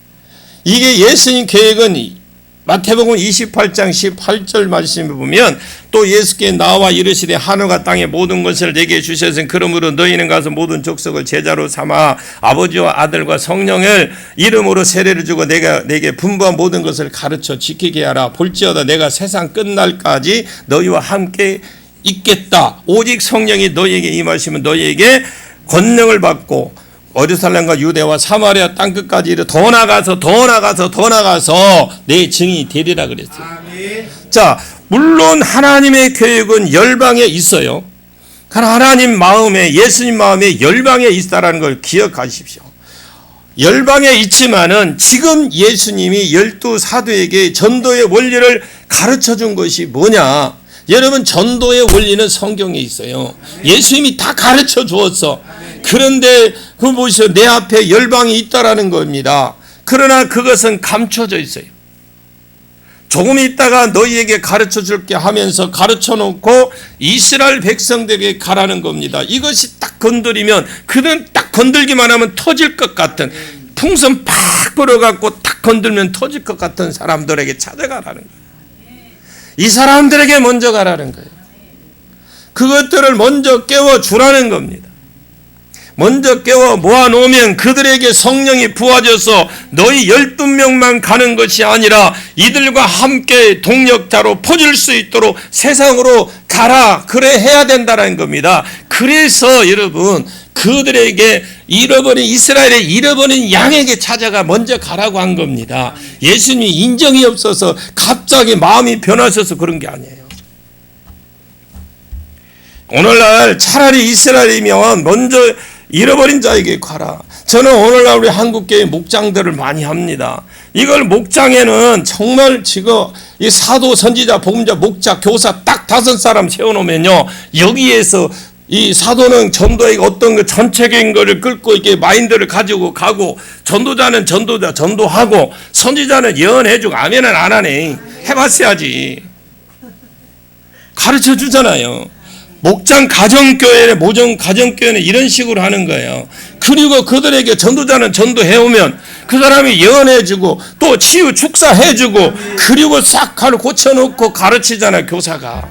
이게 예수님 계획은 마태복음 28장 18절 말씀을 보면 또 예수께 나와 이르시되 하늘과 땅의 모든 것을 내게 주셨으니 그러므로 너희는 가서 모든 족속을 제자로 삼아 아버지와 아들과 성령을 이름으로 세례를 주고 내가 내게 분부한 모든 것을 가르쳐 지키게 하라. 볼지어다 내가 세상 끝날까지 너희와 함께 있겠다. 오직 성령이 너희에게 임하시면 너희에게 권능을 받고 예루살렘과 유대와 사마리아 땅끝까지 이르러 더 나가서 내 증인이 되리라 그랬어요. 아멘. 자, 물론 하나님의 계획은 열방에 있어요. 하나님 마음에 예수님 마음에 열방에 있다라는 걸 기억하십시오. 열방에 있지만은 지금 예수님이 12 사도에게 전도의 원리를 가르쳐 준 것이 뭐냐? 여러분 전도의 원리는 성경에 있어요. 예수님이 다 가르쳐 주었어. 그런데 그 보시오 내 앞에 열방이 있다라는 겁니다. 그러나 그것은 감춰져 있어요. 조금 있다가 너희에게 가르쳐 줄게 하면서 가르쳐 놓고 이스라엘 백성들에게 가라는 겁니다. 이것이 딱 건드리면 그는 딱 건들기만 하면 터질 것 같은 풍선 팍 불어갖고 딱 건들면 터질 것 같은 사람들에게 찾아가라는 거예요. 이 사람들에게 먼저 가라는 거예요. 그것들을 먼저 깨워주라는 겁니다. 먼저 깨워 모아놓으면 그들에게 성령이 부어져서 너희 12명만 가는 것이 아니라 이들과 함께 동력자로 퍼질 수 있도록 세상으로 가라. 그래 해야 된다는 겁니다. 그래서 여러분 그들에게 이스라엘의 잃어버린 양에게 찾아가 먼저 가라고 한 겁니다. 예수님이 인정이 없어서 갑자기 마음이 변하셔서 그런 게 아니에요. 오늘날 차라리 이스라엘이면 먼저 잃어버린 자에게 가라. 저는 오늘날 우리 한국교회 목장들을 많이 합니다. 이걸 목장에는 정말 지금 이 사도, 선지자, 복음자, 목자, 교사 딱 5사람 세워놓으면요. 여기에서 이 사도는 전도에 어떤 그 전체적인 거를 끌고 이렇게 마인드를 가지고 가고 전도자는 전도하고 선지자는 예언해주고 아멘은 안 하네. 해봤어야지. 가르쳐 주잖아요. 목장 가정교회는 이런 식으로 하는 거예요. 그리고 그들에게 전도자는 전도해오면 그 사람이 예언해주고 또 치유 축사해주고 그리고 싹 고쳐놓고 가르치잖아요. 교사가.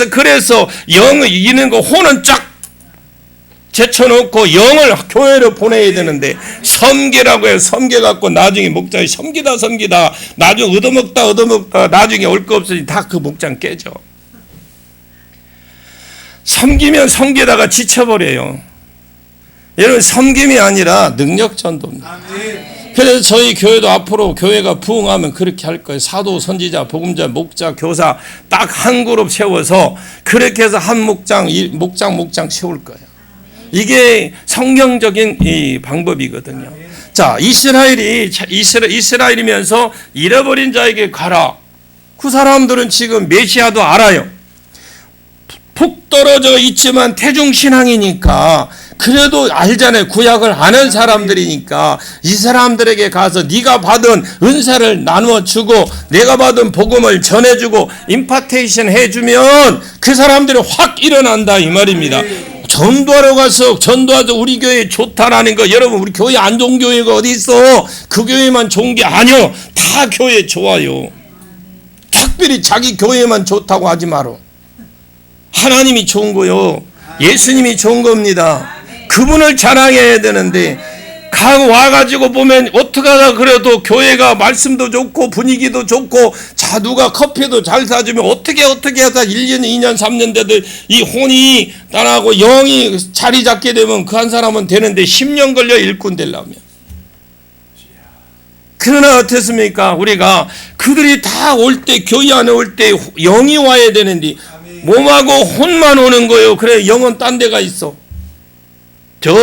그래서 영을 이기는 거 혼은 쫙 제쳐놓고 영을 교회로 보내야 되는데 섬기라고 해요. 섬겨갖고 나중에 목장이 섬기다 나중에 얻어먹다 나중에 올 거 없으니 다 그 목장 깨져. 섬기면 섬기다가 지쳐버려요. 여러분 섬김이 아니라 능력 전도입니다. 그래서 저희 교회도 앞으로 교회가 부흥하면 그렇게 할 거예요. 사도, 선지자, 복음자, 목자, 교사 딱 한 그룹 세워서 그렇게 해서 한 목장 세울 거예요. 이게 성경적인 이 방법이거든요. 자, 이스라엘이면서 잃어버린 자에게 가라. 그 사람들은 지금 메시아도 알아요. 푹 떨어져 있지만 태중신앙이니까 그래도 알잖아요. 구약을 아는 사람들이니까 이 사람들에게 가서 네가 받은 은사를 나눠주고 내가 받은 복음을 전해주고 임파테이션 해주면 그 사람들이 확 일어난다 이 말입니다. 전도하러 가서 전도하자 우리 교회 좋다라는 거 여러분 우리 교회 안 좋은 교회가 어디 있어? 그 교회만 좋은 게 아니요. 다 교회 좋아요. 특별히 자기 교회만 좋다고 하지 마라. 하나님이 좋은 거요. 예수님이 좋은 겁니다. 그분을 자랑해야 되는데 와가지고 보면 어떻게 하다 그래도 교회가 말씀도 좋고 분위기도 좋고 자 누가 커피도 잘 사주면 어떻게 하다 1년 2년 3년 돼도 이 혼이 나하고 영이 자리 잡게 되면 그 한 사람은 되는데 10년 걸려 일꾼 되려면. 그러나 어떻습니까? 우리가 그들이 다 올 때 교회 안에 올 때 영이 와야 되는데 몸하고 혼만 오는 거예요. 그래 영은 딴 데가 있어. 저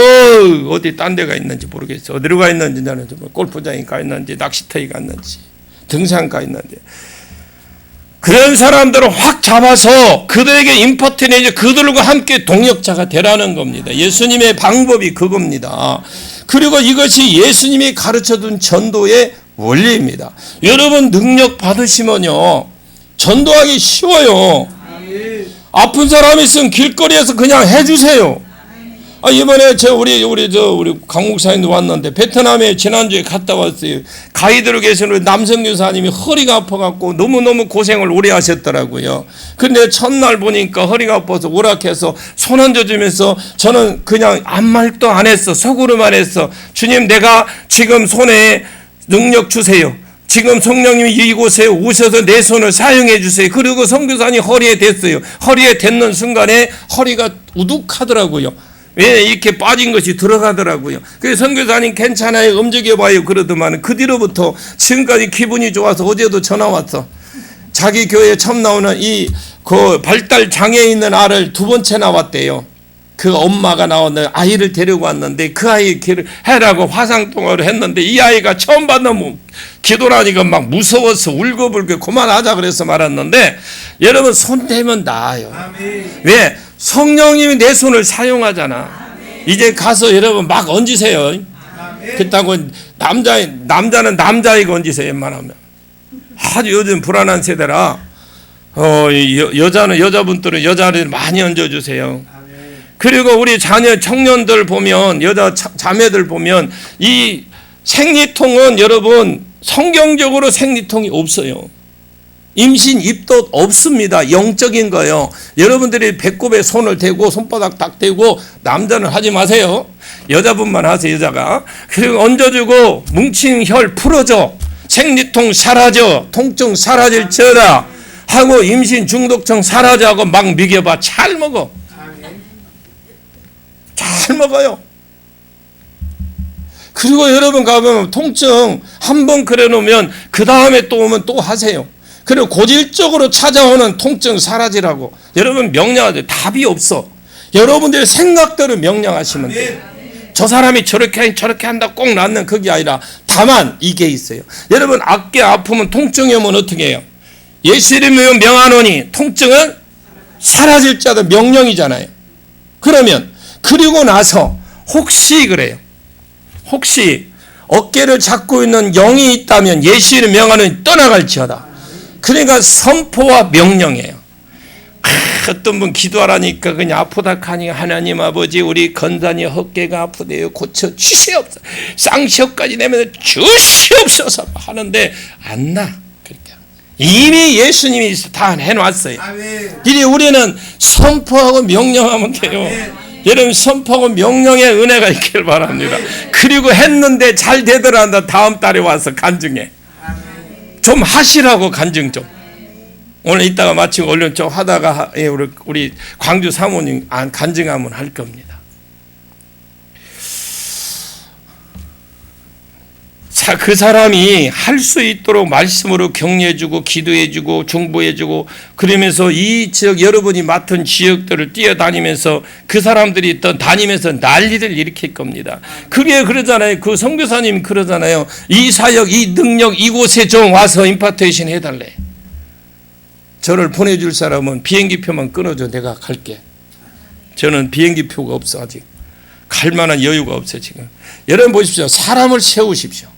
어디 딴 데가 있는지 모르겠어. 어디로 가 있는지 나는 골프장에 가 있는지 낚시터에 가 있는지 등산 가 있는지 그런 사람들을 확 잡아서 그들에게 임포트내지 그들과 함께 동역자가 되라는 겁니다. 예수님의 방법이 그겁니다. 그리고 이것이 예수님이 가르쳐준 전도의 원리입니다. 여러분 능력 받으시면요 전도하기 쉬워요. 아픈 사람이 있으면 길거리에서 그냥 해주세요. 이번에 우리 강 목사님도 왔는데 베트남에 지난주에 갔다 왔어요. 가이드로 계시는 남성 교사님이 허리가 아파갖고 너무너무 고생을 오래 하셨더라고요. 근데 첫날 보니까 허리가 아파서 오락해서 손 얹어주면서 저는 그냥 아무 말도 안 했어. 속으로만 했어. 주님, 내가 지금 손에 능력 주세요. 지금 성령님이 이곳에 오셔서 내 손을 사용해 주세요. 그리고 선교사님 허리에 댔어요. 허리에 댔는 순간에 허리가 우둑하더라고요. 왜 이렇게 빠진 것이 들어가더라고요. 그래서 선교사님 괜찮아요, 움직여봐요 그러더만 그 뒤로부터 지금까지 기분이 좋아서 어제도 전화 왔어. 자기 교회에 처음 나오는 그 발달 장애 있는 아를 두 번째 나왔대요. 그 엄마가 나왔는데 아이를 데리고 왔는데 그 아이 해라고 화상통화를 했는데 이 아이가 처음 받는 기도라니까 막 무서워서 울고불고 그만하자 그래서 말았는데 여러분 손 대면 나아요. 왜? 성령님이 내 손을 사용하잖아. 이제 가서 여러분 막 얹으세요. 그렇다고 남자는 남자에게 얹으세요. 웬만하면. 아주 요즘 불안한 세대라 여자분들은 여자를 많이 얹어주세요. 그리고 우리 자녀 청년들 보면 여자 자매들 보면 이 생리통은 여러분 성경적으로 생리통이 없어요. 임신 입덧 없습니다. 영적인 거예요. 여러분들이 배꼽에 손을 대고 손바닥 딱 대고 남자는 하지 마세요. 여자분만 하세요. 여자가. 그리고 얹어주고 뭉친 혈 풀어줘. 생리통 사라져. 통증 사라질지어다 하고 임신 중독증 사라져 하고 막 먹여봐. 잘 먹어. 잘 먹어요. 그리고 여러분 가보면 통증 한번 그래 놓으면 그 다음에 또 오면 또 하세요. 그리고 고질적으로 찾아오는 통증 사라지라고. 여러분 명령하세요. 답이 없어. 여러분들의 생각대로 명령하시면 돼요. 저 사람이 저렇게 한다 꼭 낫는 그게 아니라 다만 이게 있어요. 여러분 어깨 아프면 통증이 오면 어떻게 해요? 예수 이름으로 명하노니 통증은 사라질 자도 명령이잖아요. 그러면 그리고 나서 혹시 그래요. 혹시 어깨를 잡고 있는 영이 있다면 예수 이름 명하노니 떠나갈지어다. 그러니까 선포와 명령이에요. 어떤 분 기도하라니까 그냥 아프다 하니 하나님 아버지 우리 건단이 어깨가 아프대요. 고쳐 주시옵소서. 쌍시옷까지 내면 주시옵소서 하는데 안 나. 그러니까 이미 예수님이 다 해놨어요. 이제 우리는 선포하고 명령하면 돼요. 여러분 선포하고 명령의 은혜가 있길 바랍니다. 그리고 했는데 잘 되더라도 다음 달에 와서 간증해. 좀 하시라고 간증 좀. 오늘 이따가 마치고 얼른 좀 하다가 우리 광주 사모님 간증하면 할 겁니다. 그 사람이 할 수 있도록 말씀으로 격려해주고 기도해주고 중보해주고 그러면서 이 지역 여러분이 맡은 지역들을 뛰어다니면서 그 사람들이 다니면서 난리를 일으킬 겁니다. 그게 그러잖아요. 그 선교사님 그러잖아요. 이 사역 이 능력 이곳에 좀 와서 임파테이션 해달래. 저를 보내줄 사람은 비행기표만 끊어줘. 내가 갈게. 저는 비행기표가 없어. 아직 갈 만한 여유가 없어요. 지금 여러분 보십시오. 사람을 세우십시오.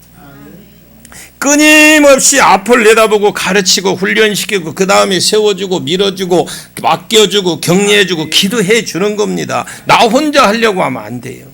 끊임없이 앞을 내다보고 가르치고 훈련시키고 그 다음에 세워주고 밀어주고 맡겨주고 격려해주고 기도해주는 겁니다. 나 혼자 하려고 하면 안 돼요.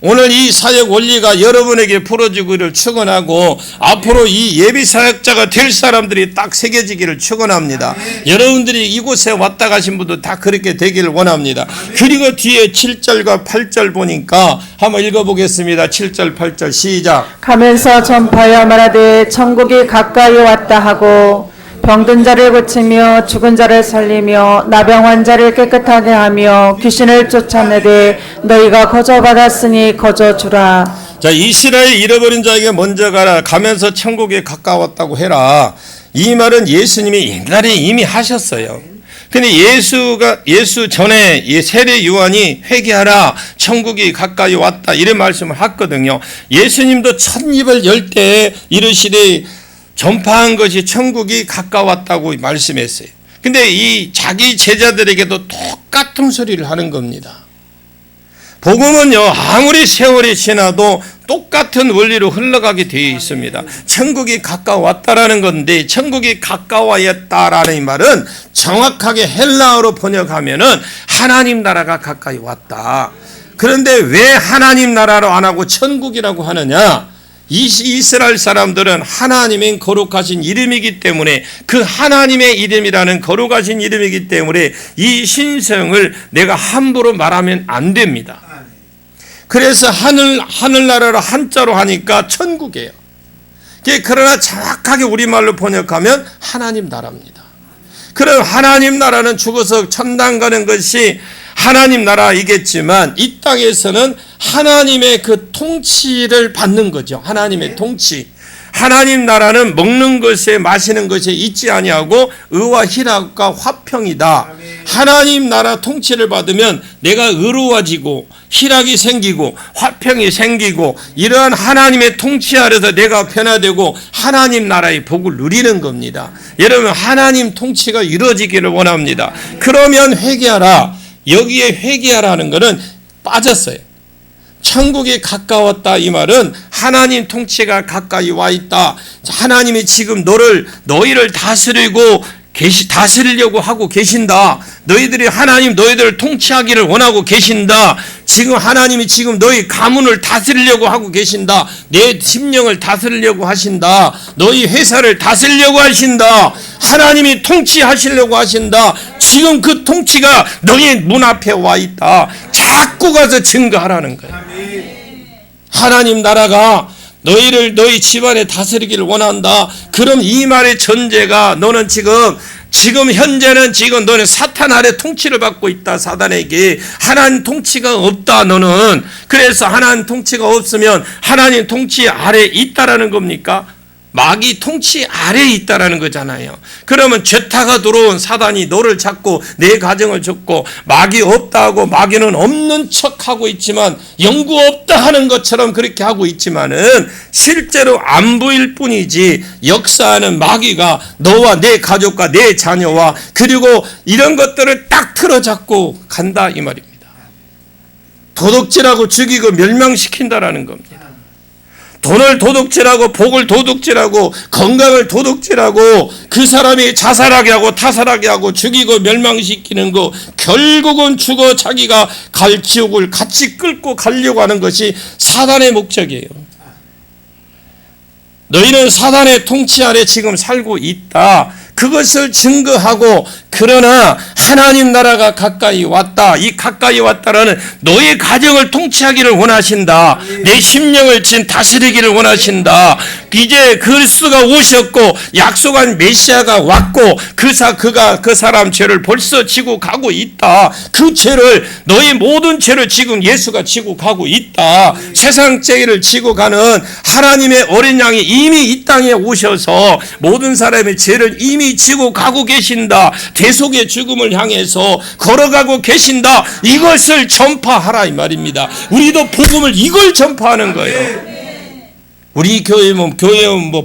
오늘 이 사역 원리가 여러분에게 풀어지기를 축원하고 앞으로 이 예비 사역자가 될 사람들이 딱 새겨지기를 축원합니다. 여러분들이 이곳에 왔다 가신 분도 다 그렇게 되기를 원합니다. 그리고 뒤에 7절과 8절 보니까 한번 읽어보겠습니다. 7절 8절 시작. 가면서 전파하여 말하되 천국이 가까이 왔다 하고 병든 자를 고치며 죽은 자를 살리며 나병 환자를 깨끗하게 하며 귀신을 쫓아내되 너희가 거저 받았으니 거저 주라. 자, 이스라엘 잃어버린 자에게 먼저 가라. 가면서 천국에 가까웠다고 해라. 이 말은 예수님이 옛날에 이미 하셨어요. 근데 예수 전에 세례 요한이 회개하라. 천국이 가까이 왔다. 이런 말씀을 했거든요. 예수님도 첫 입을 열 때 이르시되 전파한 것이 천국이 가까웠다고 말씀했어요. 근데 이 자기 제자들에게도 똑같은 소리를 하는 겁니다. 복음은요, 아무리 세월이 지나도 똑같은 원리로 흘러가게 되어 있습니다. 천국이 가까웠다라는 건데, 천국이 가까워졌다라는 이 말은 정확하게 헬라어로 번역하면은 하나님 나라가 가까이 왔다. 그런데 왜 하나님 나라로 안 하고 천국이라고 하느냐? 이스라엘 사람들은 하나님의 거룩하신 이름이기 때문에, 그 하나님의 이름이라는 거룩하신 이름이기 때문에 이 신성을 내가 함부로 말하면 안 됩니다. 그래서 하늘나라로 한자로 하니까 천국이에요. 그러나 정확하게 우리말로 번역하면 하나님 나라입니다. 그럼 하나님 나라는 죽어서 천당 가는 것이 하나님 나라이겠지만, 이 땅에서는 하나님의 그 통치를 받는 거죠. 하나님의 통치. 하나님 나라는 먹는 것에 마시는 것에 있지 아니하고 의와 희락과 화평이다. 하나님 나라 통치를 받으면 내가 의로워지고 희락이 생기고 화평이 생기고, 이러한 하나님의 통치 아래서 내가 변화되고 하나님 나라의 복을 누리는 겁니다. 여러분, 하나님 통치가 이루어지기를 원합니다. 그러면 회개하라. 여기에 회개하라는 것은 빠졌어요. 천국이 가까웠다 이 말은 하나님 통치가 가까이 와 있다. 하나님이 지금 너희를 다스리려고 하고 계신다. 너희들이 하나님 너희들을 통치하기를 원하고 계신다. 지금 하나님이 지금 너희 가문을 다스리려고 하고 계신다. 내 심령을 다스리려고 하신다. 너희 회사를 다스리려고 하신다. 하나님이 통치하시려고 하신다. 지금 그 통치가 너희 문 앞에 와 있다. 자꾸 가서 증거하라는 거예요. 하나님 나라가 너희 집안에 다스리기를 원한다. 그럼 이 말의 전제가, 너는 지금 현재는 너는 사탄 아래 통치를 받고 있다. 사단에게 하나님 통치가 없다. 너는 그래서 하나님 통치가 없으면 하나님 통치 아래 있다라는 겁니까? 마귀 통치 아래에 있다라는 거잖아요. 그러면 죄타가 들어온 사단이 너를 잡고 내 가정을 잡고, 마귀 없다 하고 마귀는 없는 척하고 있지만, 영구 없다 하는 것처럼 그렇게 하고 있지만은 실제로 안 보일 뿐이지, 역사하는 마귀가 너와 내 가족과 내 자녀와 그리고 이런 것들을 딱 틀어잡고 간다 이 말입니다. 도둑질하고 죽이고 멸망시킨다라는 겁니다. 돈을 도둑질하고 복을 도둑질하고 건강을 도둑질하고 그 사람이 자살하게 하고 타살하게 하고 죽이고 멸망시키는 거, 결국은 죽어 자기가 갈 지옥을 같이 끌고 가려고 하는 것이 사단의 목적이에요. 너희는 사단의 통치 아래 지금 살고 있다. 그것을 증거하고, 그러나 하나님 나라가 가까이 왔다. 이 가까이 왔다라는 너의 가정을 통치하기를 원하신다. 내 심령을 다스리기를 원하신다. 이제 그리스도가 오셨고 약속한 메시아가 왔고 그 사람 죄를 벌써 지고 가고 있다. 그 죄를, 너의 모든 죄를 지금 예수가 지고 가고 있다. 세상 죄를 지고 가는 하나님의 어린 양이 이미 이 땅에 오셔서 모든 사람의 죄를 이미 지고 가고 계신다. 대속의 죽음을 향해서 걸어가고 계신다. 이것을 전파하라 이 말입니다. 우리도 복음을 이걸 전파하는 거예요. 우리 교회는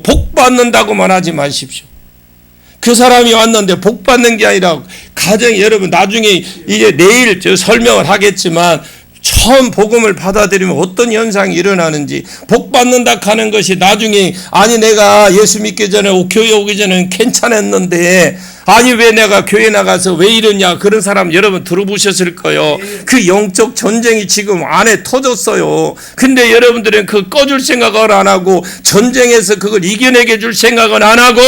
복 받는다고만 하지 마십시오. 그 사람이 왔는데 복 받는 게 아니라, 가정, 여러분 나중에 이제 내일 설명을 하겠지만, 처음 복음을 받아들이면 어떤 현상이 일어나는지, 복 받는다 하는 것이 나중에, 아니 내가 예수 믿기 전에 교회 오기 전에는 괜찮았는데 아니 왜 내가 교회 나가서 왜 이러냐, 그런 사람 여러분 들어보셨을 거예요. 그 영적 전쟁이 지금 안에 터졌어요. 근데 여러분들은 그 꺼줄 생각을 안 하고, 전쟁에서 그걸 이겨내게 줄 생각은 안 하고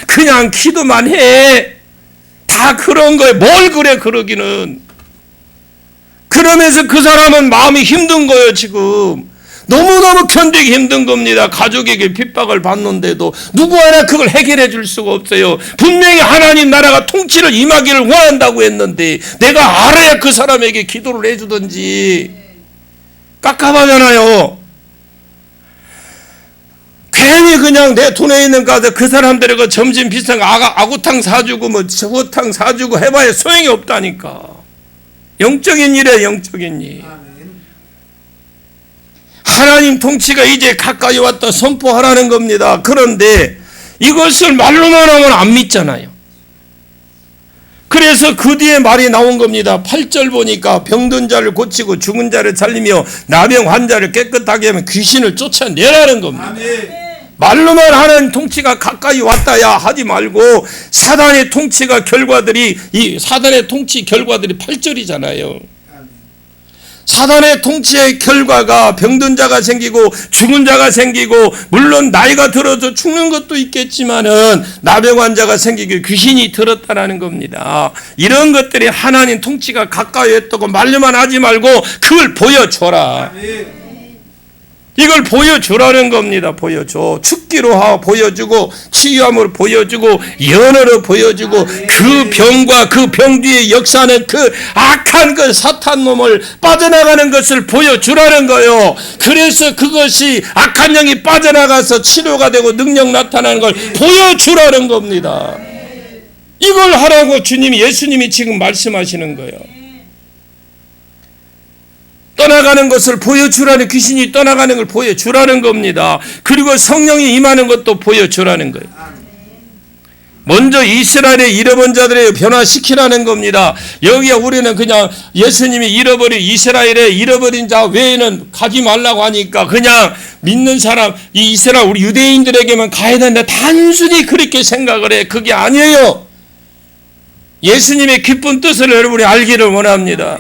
그냥 기도만 해. 다 그런 거예요. 뭘 그래 그러기는. 그러면서 그 사람은 마음이 힘든 거예요. 지금 너무너무 견디기 힘든 겁니다. 가족에게 핍박을 받는데도 누구 하나 그걸 해결해 줄 수가 없어요. 분명히 하나님 나라가 통치를 임하기를 원한다고 했는데 내가 알아야 그 사람에게 기도를 해주든지. 깝깝하잖아요. 괜히 그냥 내 돈에 있는 가서 그 사람들에게 점심 비싼 아구탕 사주고 저거탕 사주고 해봐야 소용이 없다니까. 영적인 일에 영적인 일. 하나님 통치가 이제 가까이 왔다 선포하라는 겁니다. 그런데 이것을 말로만 하면 안 믿잖아요. 그래서 그 뒤에 말이 나온 겁니다. 8절 보니까 병든 자를 고치고 죽은 자를 살리며 나병 환자를 깨끗하게 하면 귀신을 쫓아내라는 겁니다. 말로만 하는 통치가 가까이 왔다야 하지 말고 사단의 통치가 결과들이 이 사단의 통치 결과들이 8절이잖아요. 사단의 통치의 결과가 병든 자가 생기고 죽은 자가 생기고 물론 나이가 들어서 죽는 것도 있겠지만은 나병 환자가 생기고 귀신이 들었다라는 겁니다. 이런 것들이 하나님 통치가 가까이 했다고 말로만 하지 말고 그걸 보여줘라. 이걸 보여주라는 겁니다. 보여줘. 죽기로 보여주고 치유함으로 보여주고 연어로 보여주고 그 병과 그 병 뒤에 역사하는 그 악한 그 사탄 놈을 빠져나가는 것을 보여주라는 거예요. 그래서 그것이 악한 영이 빠져나가서 치료가 되고 능력 나타나는 걸 보여주라는 겁니다. 이걸 하라고 주님이 예수님이 지금 말씀하시는 거예요. 떠나가는 것을 보여주라는, 귀신이 떠나가는 걸 보여주라는 겁니다. 그리고 성령이 임하는 것도 보여주라는 거예요. 먼저 이스라엘의 잃어버린 자들을 변화시키라는 겁니다. 여기에 우리는 그냥 예수님이 잃어버린 이스라엘의 잃어버린 자 외에는 가지 말라고 하니까 그냥 믿는 사람, 이 이스라엘 우리 유대인들에게만 가야 된다. 단순히 그렇게 생각을 해. 그게 아니에요. 예수님의 깊은 뜻을 여러분이 알기를 원합니다.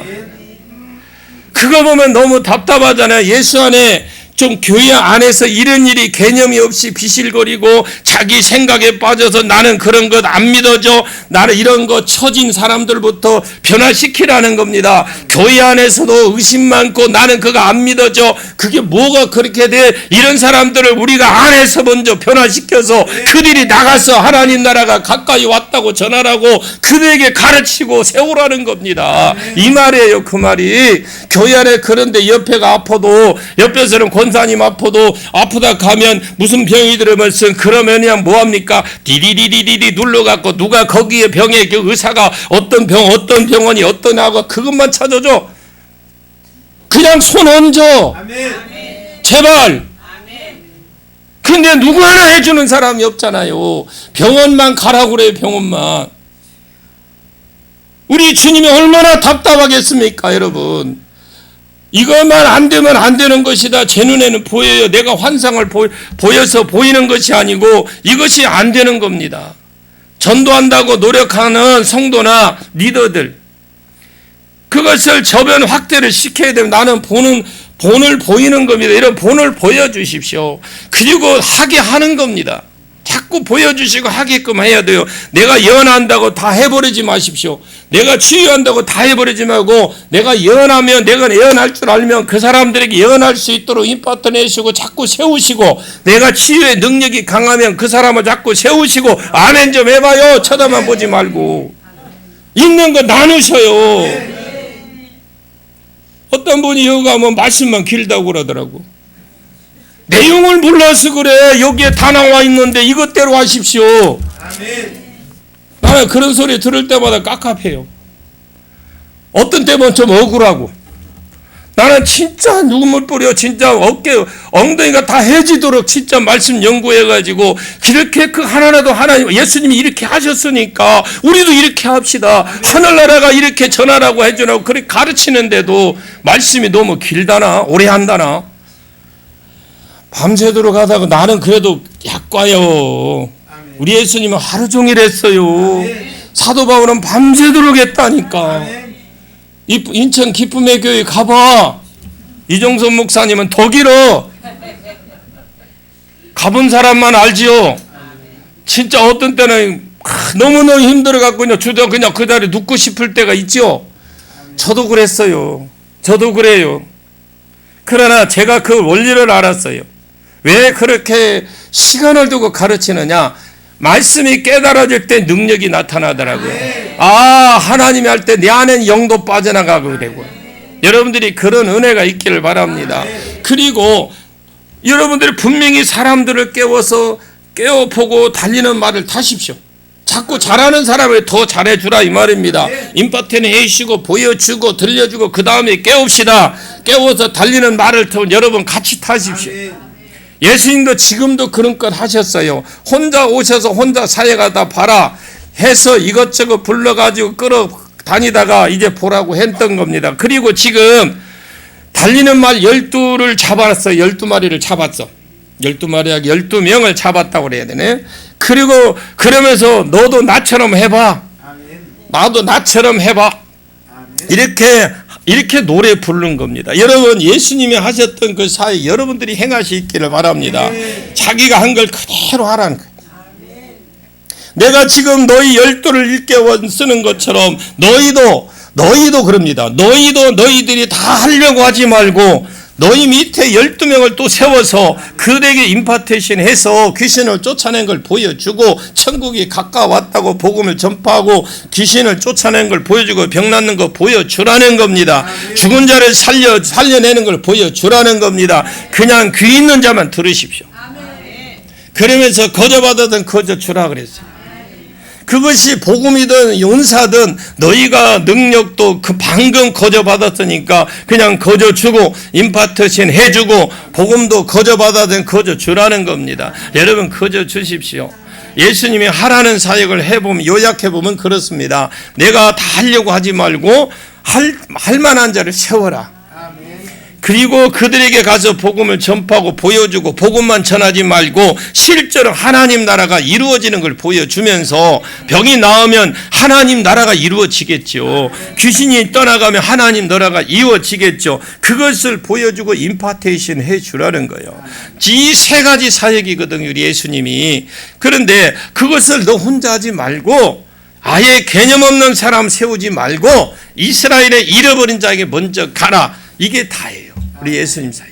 그거 보면 너무 답답하잖아요. 예수 안에 좀 교회 안에서 이런 일이 개념이 없이 비실거리고 자기 생각에 빠져서 나는 그런 것 안 믿어줘. 나는 이런 거 처진 사람들부터 변화시키라는 겁니다. 교회 안에서도 의심 많고 나는 그거 안 믿어줘. 그게 뭐가 그렇게 돼? 이런 사람들을 우리가 안에서 먼저 변화시켜서 그들이 나가서 하나님 나라가 가까이 왔다고 전하라고 그들에게 가르치고 세우라는 겁니다. 이 말이에요. 그 말이. 교회 안에 그런데 옆에가 아파도 옆에서는 권사님 아파도 아프다 가면 무슨 병이 들으면 그러면 그냥 뭐합니까? 디디디디디 눌러갖고 누가 거기에 병에 그 의사가 어떤 병원이 어떤 하고 그것만 찾아줘. 그냥 손 얹어. 제발. 근데 누구 하나 해주는 사람이 없잖아요. 병원만 가라고 그래요. 병원만. 우리 주님이 얼마나 답답하겠습니까 여러분. 이것만 안 되면 안 되는 것이다. 제 눈에는 보여요. 내가 환상을 보여서 보이는 것이 아니고 이것이 안 되는 겁니다. 전도한다고 노력하는 성도나 리더들 그것을 저변 확대를 시켜야 되면 나는 본을 보이는 겁니다. 이런 본을 보여주십시오. 그리고 하게 하는 겁니다. 자꾸 보여주시고 하게끔 해야 돼요. 내가 예언한다고 다 해버리지 마십시오. 내가 치유한다고 다 해버리지 말고 내가 예언하면 내가 예언할 줄 알면 그 사람들에게 예언할 수 있도록 임파트 내시고 자꾸 세우시고 내가 치유의 능력이 강하면 그 사람을 자꾸 세우시고 아멘 좀 해봐요. 쳐다만 보지 말고 있는 거 나누셔요. 어떤 분이 여기 가면 말씀만 길다고 그러더라고. 내용을 몰라서 그래. 여기에 다 나와 있는데 이것대로 하십시오. 나는 그런 소리 들을 때마다 깝깝해요. 어떤 때면 좀 억울하고 나는 진짜 눈물 뿌려 진짜 엉덩이가 다 해지도록 진짜 말씀 연구해가지고 그렇게 그 하나라도 하나님 예수님이 이렇게 하셨으니까 우리도 이렇게 합시다. 하늘나라가 이렇게 전하라고 해주라고 그렇게 가르치는데도 말씀이 너무 길다나 오래 한다나 밤새도록 하다가 나는 그래도 약과요. 우리 예수님은 하루 종일 했어요. 사도 바울은 밤새도록 했다니까. 인천 기쁨의 교회 가봐. 이종선 목사님은 더 길어. 가본 사람만 알지요. 진짜 어떤 때는 너무너무 힘들어갖고 그냥 주저 그냥 그 자리에 눕고 싶을 때가 있죠. 저도 그랬어요. 저도 그래요. 그러나 제가 그 원리를 알았어요. 왜 그렇게 시간을 두고 가르치느냐? 말씀이 깨달아질 때 능력이 나타나더라고요. 아, 하나님이 할 때 내 안엔 영도 빠져나가고 되고. 여러분들이 그런 은혜가 있기를 바랍니다. 그리고 여러분들이 분명히 사람들을 깨워보고 달리는 말을 타십시오. 자꾸 잘하는 사람을 더 잘해주라 이 말입니다. 임파트는 해주시고 보여주고 들려주고 그 다음에 깨웁시다. 깨워서 달리는 말을 여러분 같이 타십시오. 예수님도 지금도 그런 것 하셨어요. 혼자 오셔서 혼자 사역하다 봐라. 해서 이것저것 불러가지고 끌어다니다가 이제 보라고 했던 겁니다. 그리고 지금 달리는 말 12를 잡았어. 12마리를 잡았어. 12마리하고 12명을 잡았다고 그래야 되네. 그리고 그러면서 너도 나처럼 해봐. 나도 나처럼 해봐. 이렇게 노래 부르는 겁니다. 여러분, 예수님이 하셨던 그 사역 여러분들이 행하시기를 바랍니다. 자기가 한 걸 그대로 하라는 거예요. 내가 지금 너희 12를 일깨워 쓰는 것처럼 너희도 그럽니다. 너희도 너희들이 다 하려고 하지 말고 너희 밑에 12명을 또 세워서 그들에게 임파테이션 해서 귀신을 쫓아낸 걸 보여주고 천국이 가까웠다고 복음을 전파하고 귀신을 쫓아낸 걸 보여주고 병 낫는 거 보여주라는 겁니다. 죽은 자를 살려내는 걸 보여주라는 겁니다. 그냥 귀 있는 자만 들으십시오. 그러면서 거저받았던 거저주라 그랬어요. 그것이 복음이든 은사든 너희가 능력도 그 방금 거저받았으니까 그냥 거저주고 임파트신 해주고 복음도 거저받아든 거저주라는 겁니다. 여러분 거저주십시오. 예수님이 하라는 사역을 해보면 요약해보면 그렇습니다. 내가 다 하려고 하지 말고 할 만한 자를 세워라. 그리고 그들에게 가서 복음을 전파하고 보여주고 복음만 전하지 말고 실제로 하나님 나라가 이루어지는 걸 보여주면서 병이 나으면 하나님 나라가 이루어지겠죠. 귀신이 떠나가면 하나님 나라가 이루어지겠죠. 그것을 보여주고 임파테이션 해주라는 거예요. 이 세 가지 사역이거든요, 우리 예수님이. 그런데 그것을 너 혼자 하지 말고 아예 개념 없는 사람 세우지 말고 이스라엘의 잃어버린 자에게 먼저 가라. 이게 다예요. 우리 예수님 사역.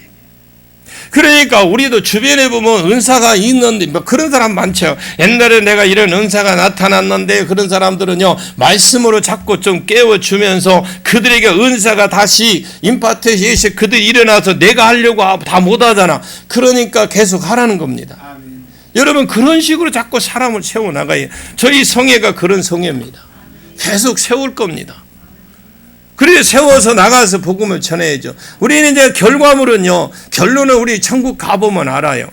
그러니까 우리도 주변에 보면 은사가 있는데 뭐 그런 사람 많죠. 옛날에 내가 이런 은사가 나타났는데 그런 사람들은요 말씀으로 자꾸 좀 깨워주면서 그들에게 은사가 다시 임파트에서 그들이 일어나서 내가 하려고 다 못하잖아. 그러니까 계속 하라는 겁니다. 아멘. 여러분 그런 식으로 자꾸 사람을 세워나가요. 저희 성회가 그런 성회입니다. 계속 세울 겁니다. 그래서 세워서 나가서 복음을 전해야죠. 우리는 이제 결과물은요, 결론은 우리 천국 가보면 알아요.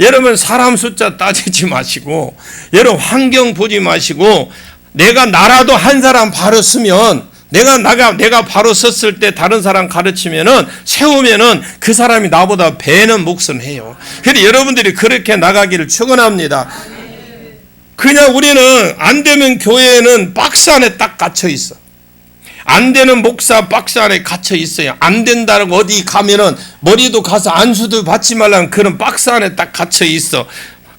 여러분 사람 숫자 따지지 마시고, 여러분 환경 보지 마시고, 내가 나라도 한 사람 바로 쓰면, 내가 바로 썼을 때 다른 사람 가르치면은, 세우면은 그 사람이 나보다 배는 몫은 해요. 그래서 여러분들이 그렇게 나가기를 축원합니다. 그냥 우리는 안 되면 교회는 박스 안에 딱 갇혀 있어. 안 되는 목사 박스 안에 갇혀 있어요. 안 된다고 어디 가면은 머리도 가서 안수도 받지 말라는 그런 박스 안에 딱 갇혀 있어.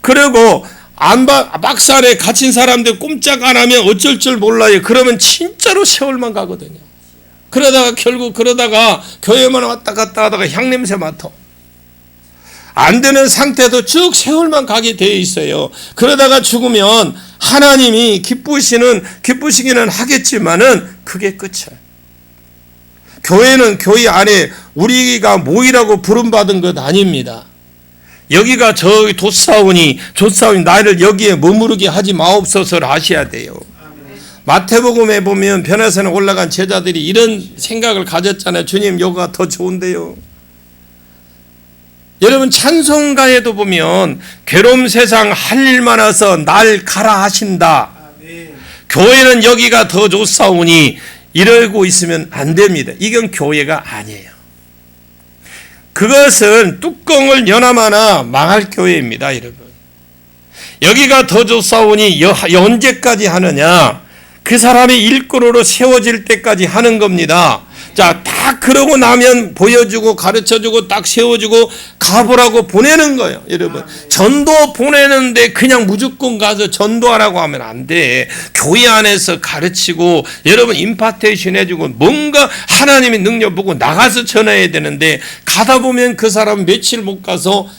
그리고 박스 안에 갇힌 사람들 꼼짝 안 하면 어쩔 줄 몰라요. 그러면 진짜로 세월만 가거든요. 그러다가 결국 교회만 왔다 갔다 하다가 향냄새 맡아. 안 되는 상태도 쭉 세월만 가게 되어 있어요. 그러다가 죽으면 하나님이 기쁘시기는 하겠지만은 그게 끝이에요. 교회는 교회 안에 우리가 모이라고 부름받은 것 아닙니다. 여기가 저기 돛사오니 나를 여기에 머무르게 하지 마옵소서를 하셔야 돼요. 마태복음에 보면 변화산에 올라간 제자들이 이런 생각을 가졌잖아요. 주님 여기가 더 좋은데요. 여러분 찬송가에도 보면 괴로움 세상 할 일 많아서 날 가라 하신다. 교회는 여기가 더 좋사오니 이러고 있으면 안 됩니다. 이건 교회가 아니에요. 그것은 뚜껑을 여나마나 망할 교회입니다. 여러분. 여기가 더 좋사오니 언제까지 하느냐. 그 사람이 일꾼으로 세워질 때까지 하는 겁니다. 자, 딱 그러고 나면 보여주고 가르쳐주고 딱 세워주고 가보라고 보내는 거예요. 여러분 전도 보내는데 그냥 무조건 가서 전도하라고 하면 안 돼. 교회 안에서 가르치고 여러분 임파테이션 해주고 뭔가 하나님의 능력 보고 나가서 전해야 되는데 가다 보면 그 사람 며칠 못 가서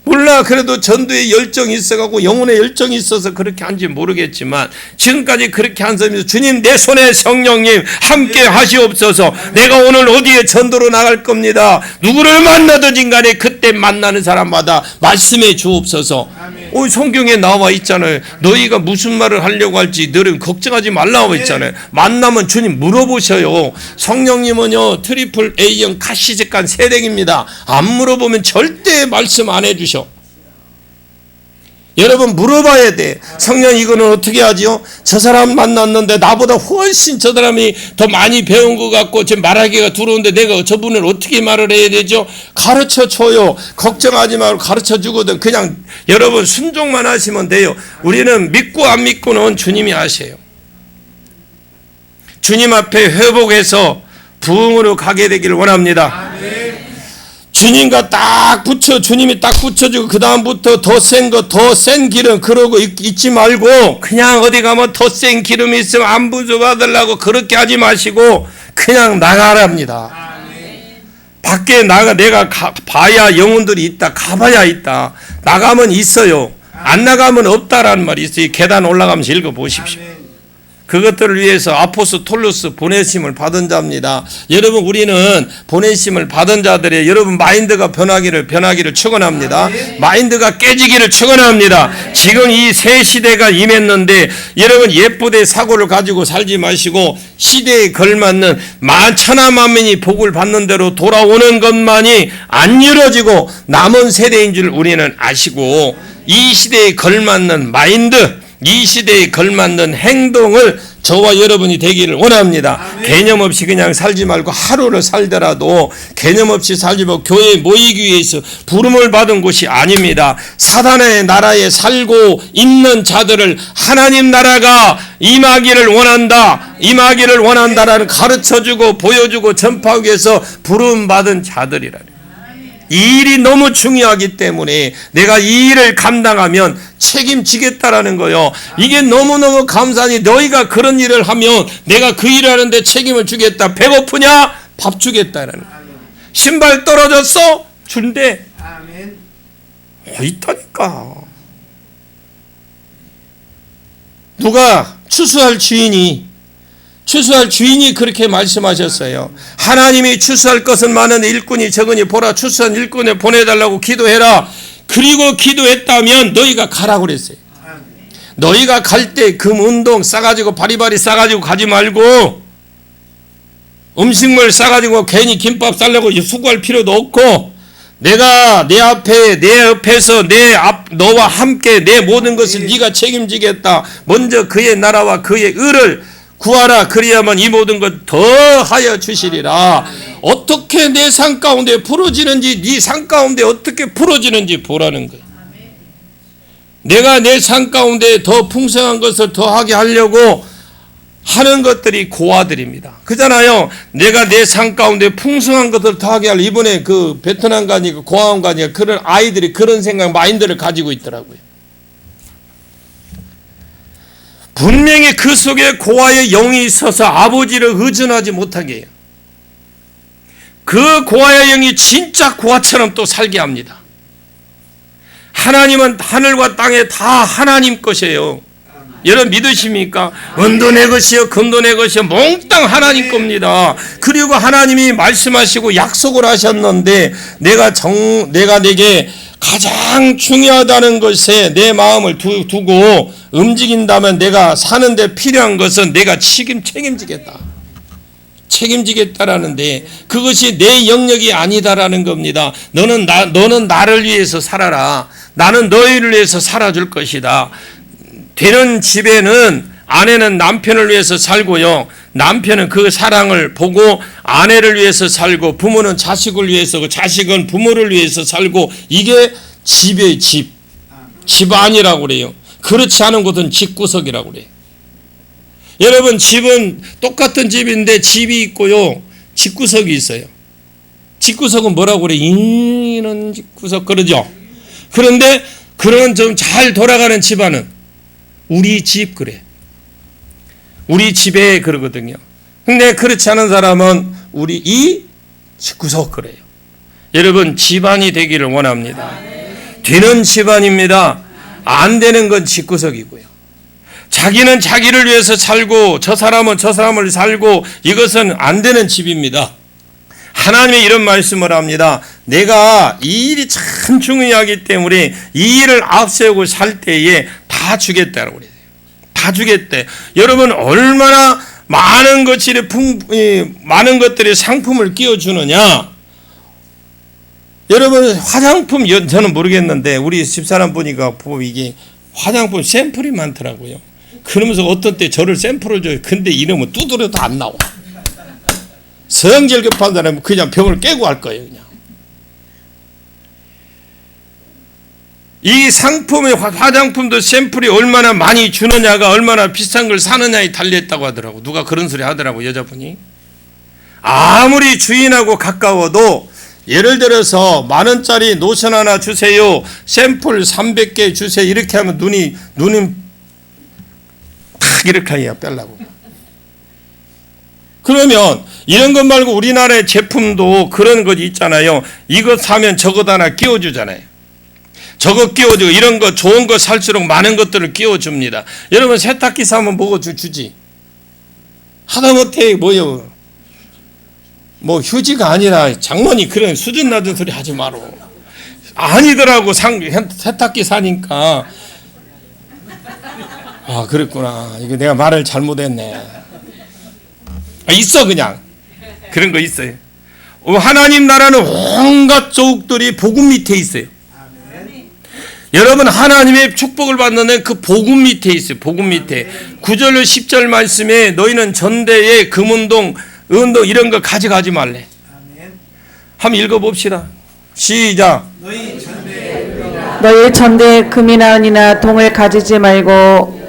몰라 그래도 전도에 열정이 있어가고 영혼에 열정이 있어서 그렇게 한지 모르겠지만 지금까지 그렇게 한 사람이 주님 내 손에 성령님 함께 하시옵소서. 내가 오늘 어디에 전도로 나갈 겁니다. 누구를 만나든지 간에 그때 만나는 사람마다 말씀해 주옵소서. 성경에 나와 있잖아요. 너희가 무슨 말을 하려고 할지 너는 걱정하지 말라고 있잖아요. 만나면 주님 물어보셔요. 성령님은요 트리플 A형 카시직간 세력입니다. 안 물어보면 절대 말씀 안 해주셔. 여러분 물어봐야 돼. 성령 이거는 어떻게 하지요? 저 사람 만났는데 나보다 훨씬 저 사람이 더 많이 배운 것 같고 지금 말하기가 두려운데 내가 저분을 어떻게 말을 해야 되죠? 가르쳐 줘요. 걱정하지 말고 가르쳐 주거든. 그냥 여러분 순종만 하시면 돼요. 우리는 믿고 안 믿고는 주님이 아세요. 주님 앞에 회복해서 부흥으로 가게 되기를 원합니다. 주님과 딱 붙여, 주님이 딱 붙여주고 그 다음부터 더 센 거, 더 센 기름 그러고 있지 말고 그냥 어디 가면 더 센 기름이 있으면 안부조 받으려고 그렇게 하지 마시고 그냥 나가랍니다. 밖에 내가 봐야 영혼들이 있다. 가봐야 있다. 나가면 있어요. 안 나가면 없다라는 말이 있어요. 계단 올라가면서 읽어보십시오. 그것들을 위해서 아포스톨로스 보내심을 받은 자입니다. 여러분 우리는 보내심을 받은 자들의 여러분 마인드가 변하기를 축원합니다. 마인드가 깨지기를 축원합니다. 지금 이 새 시대가 임했는데 여러분 예쁘게 사고를 가지고 살지 마시고 시대에 걸맞는 천하만민이 복을 받는 대로 돌아오는 것만이 안 이루어지고 남은 세대인 줄 우리는 아시고 이 시대에 걸맞는 마인드 이 시대에 걸맞는 행동을 저와 여러분이 되기를 원합니다. 개념 없이 그냥 살지 말고 하루를 살더라도 개념 없이 살지 말고 교회에 모이기 위해서 부름을 받은 곳이 아닙니다. 사단의 나라에 살고 있는 자들을 하나님 나라가 임하기를 원한다라는 가르쳐주고 보여주고 전파하기 위해서 부름 받은 자들이라. 이 일이 너무 중요하기 때문에 내가 이 일을 감당하면 책임지겠다라는 거요. 이게 너무너무 감사하니 너희가 그런 일을 하면 내가 그 일을 하는데 책임을 주겠다. 배고프냐? 밥 주겠다라는 거예요. 신발 떨어졌어? 준대. 있다니까. 누가 추수할 주인이 그렇게 말씀하셨어요. 하나님이 추수할 것은 많은데 일꾼이 적으니 보라 추수한 일꾼에 보내달라고 기도해라. 그리고 기도했다면 너희가 가라고 그랬어요. 너희가 갈 때 금운동 싸가지고 바리바리 싸가지고 가지 말고 음식물 싸가지고 괜히 김밥 싸려고 수고할 필요도 없고 내가 내 앞에 내 옆에서 너와 함께 내 모든 것을 네가 책임지겠다. 먼저 그의 나라와 그의 의를 구하라. 그리야만 이 모든 것 더하여 주시리라. 어떻게 내 삶 가운데 풀어지는지 네 삶 가운데 어떻게 풀어지는지 보라는 거예요. 내가 내 삶 가운데 더 풍성한 것을 더하게 하려고 하는 것들이 고아들입니다. 그잖아요. 내가 내 삶 가운데 풍성한 것을 더하게 하려 이번에 그 베트남 가니까 고아원 가니까 그런 아이들이 그런 생각 마인드를 가지고 있더라고요. 분명히 그 속에 고아의 영이 있어서 아버지를 의존하지 못하게 해요. 그 고아의 영이 진짜 고아처럼 또 살게 합니다. 하나님은 하늘과 땅에 다 하나님 것이에요. 여러분 믿으십니까? 은도 내 것이요 금도 내 것이요 몽땅 하나님 겁니다. 그리고 하나님이 말씀하시고 약속을 하셨는데 내가 내게 가장 중요하다는 것에 내 마음을 두고 움직인다면 내가 사는데 필요한 것은 내가 책임지겠다. 책임지겠다라는데 그것이 내 영역이 아니다라는 겁니다. 너는 나를 위해서 살아라. 나는 너희를 위해서 살아줄 것이다. 되는 집에는 아내는 남편을 위해서 살고요. 남편은 그 사랑을 보고 아내를 위해서 살고 부모는 자식을 위해서 자식은 부모를 위해서 살고 이게 집의 집안이라고 그래요. 그렇지 않은 곳은 집구석이라고 그래요. 여러분 집은 똑같은 집인데 집이 있고요. 집구석이 있어요. 집구석은 뭐라고 그래요? 이런 집구석 그러죠. 그런데 그런 좀 잘 돌아가는 집안은 우리 집 그래. 우리 집에 그러거든요. 근데 그렇지 않은 사람은 우리 이 집구석 그래요. 여러분 집안이 되기를 원합니다. 되는 집안입니다. 안 되는 건 집구석이고요. 자기는 자기를 위해서 살고 저 사람은 저 사람을 살고 이것은 안 되는 집입니다. 하나님이 이런 말씀을 합니다. 내가 이 일이 참 중요하기 때문에 이 일을 앞세우고 살 때에 다 주겠다라고 그래요. 다 주겠대. 여러분 얼마나 많은 것들이, 상품을 끼워주느냐. 여러분 화장품 저는 모르겠는데 우리 집사람 보니까 이게 화장품 샘플이 많더라고요. 그러면서 어떤 때 저를 샘플을 줘요. 근데 이름은 두드려도 안 나와. 성질 급한 사람은 그냥 병을 깨고 할 거예요. 그냥. 이 상품의 화장품도 샘플이 얼마나 많이 주느냐가 얼마나 비싼 걸 사느냐에 달려있다고 하더라고. 누가 그런 소리 하더라고, 여자분이. 아무리 주인하고 가까워도 예를 들어서 10,000원짜리 노션 하나 주세요, 샘플 300개 주세요, 이렇게 하면 눈이 탁 이렇게 해야 빼려고. 그러면 이런 것 말고 우리나라의 제품도 그런 것 있잖아요. 이거 사면 저것 하나 끼워주잖아요. 저거 끼워주고 이런 거 좋은 거 살수록 많은 것들을 끼워줍니다. 여러분 세탁기 사면 뭐가 주지? 하다못해 뭐요? 뭐 휴지가 아니라 장모님 그런 수준 낮은 소리 하지 마라. 아니더라고. 세탁기 사니까. 아 그랬구나. 이거 내가 말을 잘못했네. 있어 그냥. 그런 거 있어요. 하나님 나라는 온갖 조국들이 복음 밑에 있어요. 여러분 하나님의 축복을 받는 그 복음 밑에 있어요. 복음 밑에. 9절 10절 말씀에 너희는 전대에 금운동 은동 이런 거 가져가지 말래. 한번 읽어봅시다. 시작. 너희 전대에 금이나 은이나 동을 가지지 말고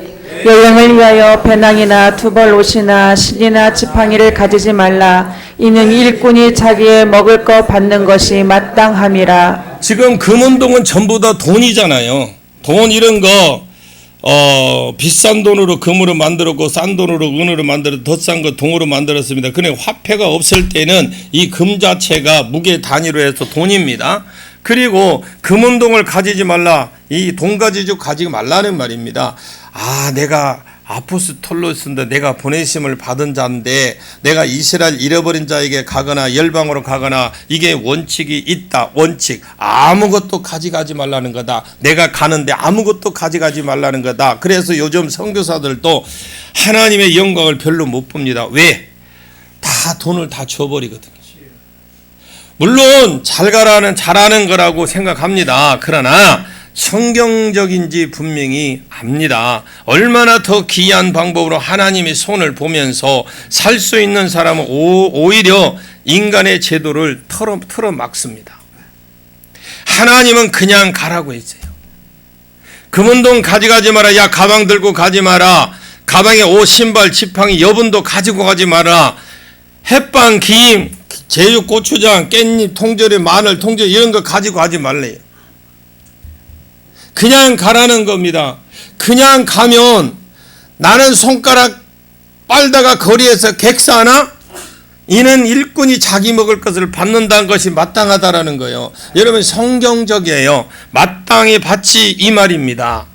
여행을 위하여 배낭이나 두벌 옷이나 실이나 지팡이를 가지지 말라. 이는 일꾼이 자기의 먹을 것 받는 것이 마땅함이라. 지금 금운동은 전부 다 돈이잖아요. 돈 이런 거 비싼 돈으로 금으로 만들었고 싼 돈으로 은으로 만들어 더 싼 거 동으로 만들었습니다. 그런데 화폐가 없을 때는 이 금 자체가 무게 단위로 해서 돈입니다. 그리고 금운동을 가지지 말라. 이 돈 가지고 가지지 말라는 말입니다. 아, 내가 아포스톨로스인데 내가 보내심을 받은 자인데 내가 이스라엘 잃어버린 자에게 가거나 열방으로 가거나 이게 원칙이 있다. 원칙. 아무것도 가져가지 말라는 거다. 내가 가는데 아무것도 가져가지 말라는 거다. 그래서 요즘 선교사들도 하나님의 영광을 별로 못 봅니다. 왜? 다 돈을 다 줘버리거든요. 물론 잘하는 거라고 생각합니다. 그러나 성경적인지 분명히 압니다. 얼마나 더 귀한 방법으로 하나님의 손을 보면서 살 수 있는 사람은 오히려 인간의 제도를 틀어 막습니다. 하나님은 그냥 가라고 했어요. 금운동 가져가지 마라. 야 가방 들고 가지 마라. 가방에 옷, 신발, 지팡이, 여분도 가지고 가지 마라. 햇반, 김, 제육, 고추장, 깻잎, 통조림, 마늘, 통조림 이런 거 가지고 가지 말래요. 그냥 가라는 겁니다. 그냥 가면 나는 손가락 빨다가 거리에서 객사하나? 이는 일꾼이 자기 먹을 것을 받는다는 것이 마땅하다라는 거예요. 여러분 성경적이에요. 마땅히 받지 이 말입니다.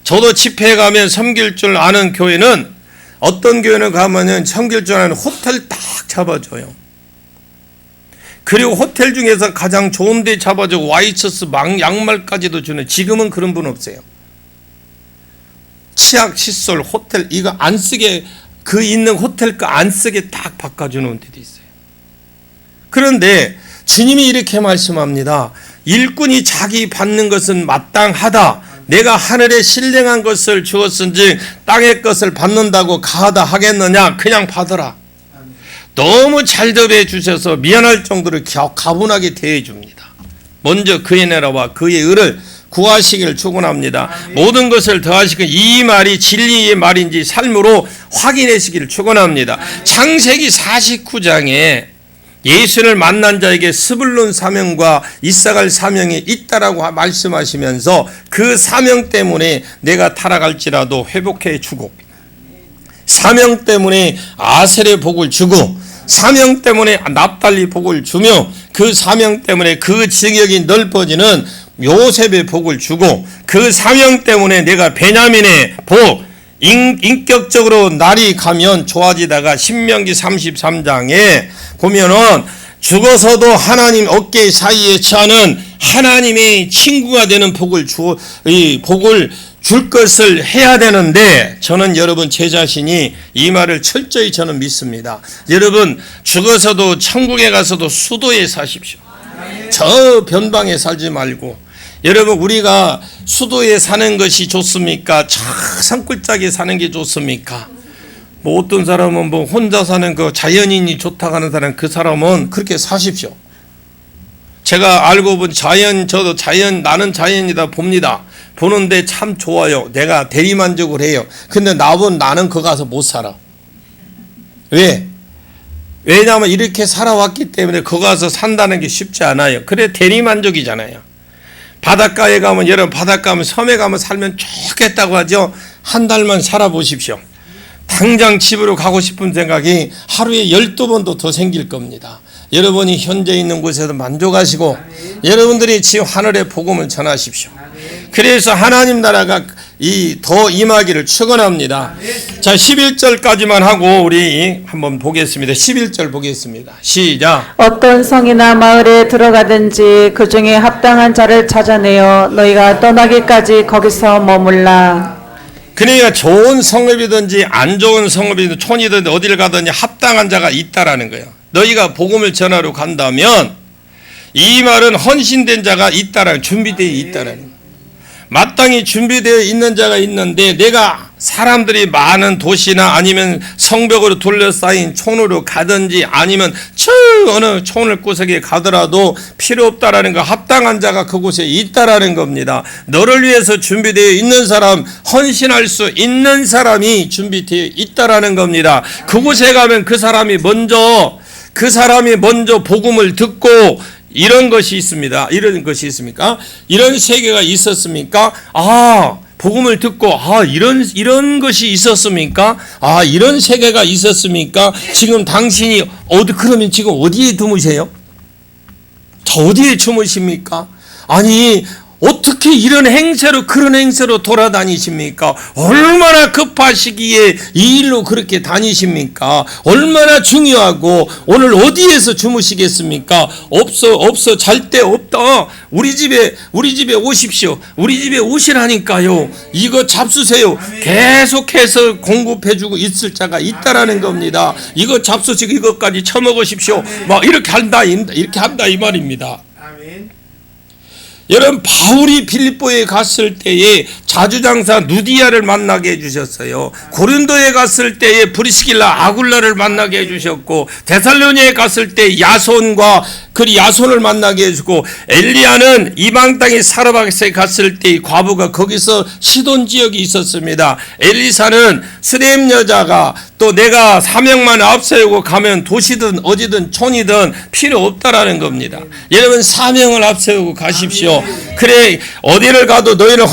저도 집회에 가면 섬길 줄 아는 교회는 어떤 교회는 가면은 섬길 줄 아는 호텔 딱 잡아줘요. 그리고 호텔 중에서 가장 좋은 데 잡아주고 와이셔츠 양말까지도 주는. 지금은 그런 분 없어요. 치약, 칫솔, 호텔 이거 안 쓰게 그 있는 호텔 거 안 쓰게 딱 바꿔주는 데도 있어요. 그런데 주님이 이렇게 말씀합니다. 일꾼이 자기 받는 것은 마땅하다. 내가 하늘에 신령한 것을 주었은지 땅의 것을 받는다고 가하다 하겠느냐. 그냥 받으라. 너무 잘 대해 주셔서 미안할 정도로 가분하게 대해 줍니다. 먼저 그의 나라와 그의 의를 구하시기를 축원합니다. 모든 것을 더하시고 이 말이 진리의 말인지 삶으로 확인하시기를 축원합니다. 창세기 49장에 예수를 만난 자에게 스불론 사명과 이사갈 사명이 있다라고 말씀하시면서 그 사명 때문에 내가 타락할지라도 회복해 주고 사명 때문에 아셀의 복을 주고 사명 때문에 납달리 복을 주며 그 사명 때문에 그 지역이 넓어지는 요셉의 복을 주고 그 사명 때문에 내가 베냐민의 복 인격적으로 날이 가면 좋아지다가 신명기 33장에 보면은 죽어서도 하나님 어깨 사이에 처하는 하나님의 친구가 되는 복을 줄 것을 해야 되는데 저는 여러분 제 자신이 이 말을 철저히 저는 믿습니다. 여러분 죽어서도 천국에 가서도 수도에 사십시오. 저 변방에 살지 말고. 여러분, 우리가 수도에 사는 것이 좋습니까? 저 산골짜기에 사는 게 좋습니까? 뭐 어떤 사람은 뭐 혼자 사는 그 자연인이 좋다고 하는 사람, 그 사람은 그렇게 사십시오. 제가 알고 본 저도 나는 자연이다 봅니다. 보는데 참 좋아요. 내가 대리만족을 해요. 근데 나는 거 가서 못 살아. 왜? 왜냐하면 이렇게 살아왔기 때문에 거 가서 산다는 게 쉽지 않아요. 그래, 대리만족이잖아요. 바닷가에 가면, 여러분 바닷가 가면, 섬에 가면 살면 좋겠다고 하죠. 한 달만 살아보십시오. 당장 집으로 가고 싶은 생각이 하루에 12번도 더 생길 겁니다. 여러분이 현재 있는 곳에서 만족하시고 여러분들이 지금 하늘의 복음을 전하십시오. 그래서 하나님 나라가 더 임하기를 축원합니다. 자, 11절까지만 하고 우리 한번 보겠습니다. 11절 보겠습니다. 시작. 어떤 성이나 마을에 들어가든지 그 중에 합당한 자를 찾아내어 너희가 떠나기까지 거기서 머물라. 그러니까 좋은 성읍이든지 안 좋은 성읍이든 촌이든 어디를 가든지 합당한 자가 있다라는 거예요. 너희가 복음을 전하러 간다면 이 말은 헌신된 자가 있다라는, 준비되어 있다라는 거예요. 마땅히 준비되어 있는 자가 있는데 내가 사람들이 많은 도시나 아니면 성벽으로 둘러싸인 촌으로 가든지 아니면 저 어느 촌을 구석에 가더라도 필요 없다라는 거, 합당한 자가 그곳에 있다라는 겁니다. 너를 위해서 준비되어 있는 사람, 헌신할 수 있는 사람이 준비되어 있다라는 겁니다. 그곳에 가면 그 사람이 먼저 복음을 듣고 이런 것이 있습니다. 이런 것이 있습니까? 이런 세계가 있었습니까? 복음을 듣고 이런 것이 있었습니까? 이런 세계가 있었습니까? 지금 당신이 그러면 지금 어디에 주무세요? 저 어디에 주무십니까? 아니, 어떻게 그런 행세로 돌아다니십니까? 얼마나 급하시기에 이 일로 그렇게 다니십니까? 얼마나 중요하고 오늘 어디에서 주무시겠습니까? 없어 잘 데 없다. 우리 집에 오십시오. 우리 집에 오시라니까요. 이거 잡수세요. 계속해서 공급해주고 있을 자가 있다라는 겁니다. 이거 잡수시고 이것까지 처먹으십시오. 막 이렇게 한다 이 말입니다. 여러분, 바울이 빌립보에 갔을 때에 자주장사 누디아를 만나게 해주셨어요. 고린도에 갔을 때에 브리스길라 아굴라를 만나게 해주셨고, 데살로니에 갔을 때 야손을 만나게 해주고, 엘리야는 이방 땅에 사르밧에 갔을 때 과부가 거기서 시돈 지역이 있었습니다. 엘리사는 스레임 여자가 또 내가 사명만 앞세우고 가면 도시든 어디든 촌이든 필요 없다라는 겁니다. 여러분, 사명을 앞세우고 가십시오. 그래, 어디를 가도 너희를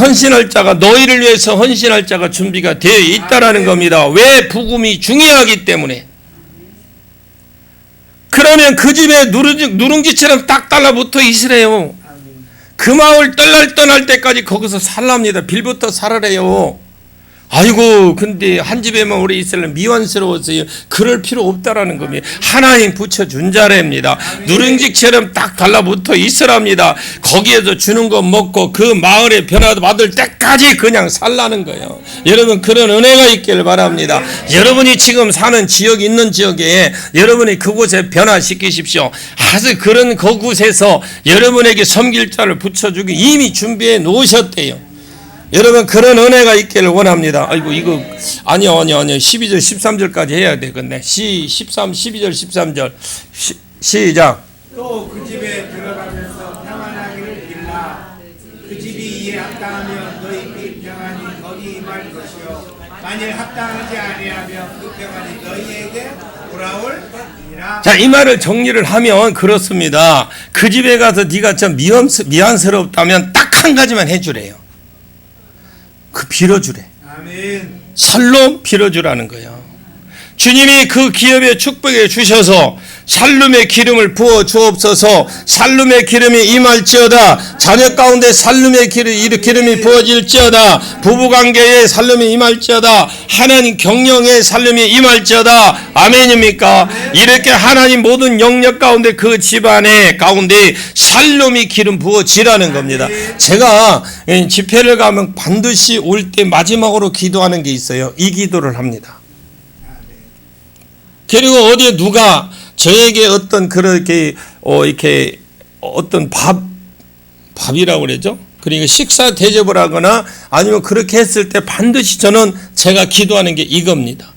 너희를 위해서 헌신할 자가 준비가 되어 있다라는 겁니다. 왜? 복음이 중요하기 때문에. 그러면 그 집에 누룽지처럼 딱 달라붙어 있으래요. 그 마을 떠날 때까지 거기서 살랍니다. 빌부터 살아래요. 아이고, 근데 한 집에만 오래 있으려면 미완스러워서요. 그럴 필요 없다라는 겁니다. 하나님 붙여준 자랍니다. 누룽지처럼 딱 달라붙어 있으랍니다. 거기에서 주는 거 먹고 그 마을에 변화받을 때까지 그냥 살라는 거예요. 여러분, 그런 은혜가 있기를 바랍니다. 여러분이 지금 사는 지역이 있는 지역에 여러분이 그곳에 변화시키십시오. 아주 그곳에서 여러분에게 섬길 자를 붙여주기 이미 준비해 놓으셨대요. 여러분, 그런 은혜가 있기를 원합니다. 아이고, 이거 아니요. 12절 13절까지 해야 되겠네. 12절 13절 시작. 또 그 집에 들어가면서 평안하기를 빌라. 그 집이 이에 합당하면 너희 평안이 거기 임할 것이요 만일 합당하지 아니하면 그 평안이 너희에게 돌아올니라. 자, 이 말을 정리를 하면 그렇습니다. 그 집에 가서 네가 좀 미안스럽다면 딱 한 가지만 해주래요. 빌어주래. 아멘. 샬롬 빌어주라는 거예요. 주님이 그 기업의 축복에 주셔서 샬롬의 기름을 부어 주옵소서. 샬롬의 기름이 임할지어다. 자녀 가운데 샬롬의 기름이 부어질지어다. 부부관계에 샬롬이 임할지어다. 하나님 경영에 샬롬이 임할지어다. 아멘입니까? 이렇게 하나님 모든 영역 가운데 그 집안의 가운데 샬롬이 기름 부어지라는 겁니다. 제가 집회를 가면 반드시 올 때 마지막으로 기도하는 게 있어요. 이 기도를 합니다. 그리고 어디에 누가 저에게 어떤 그렇게 이렇게 어떤 밥이라고 그러죠. 그러니까 식사 대접을 하거나 아니면 그렇게 했을 때 반드시 저는 제가 기도하는 게 이겁니다.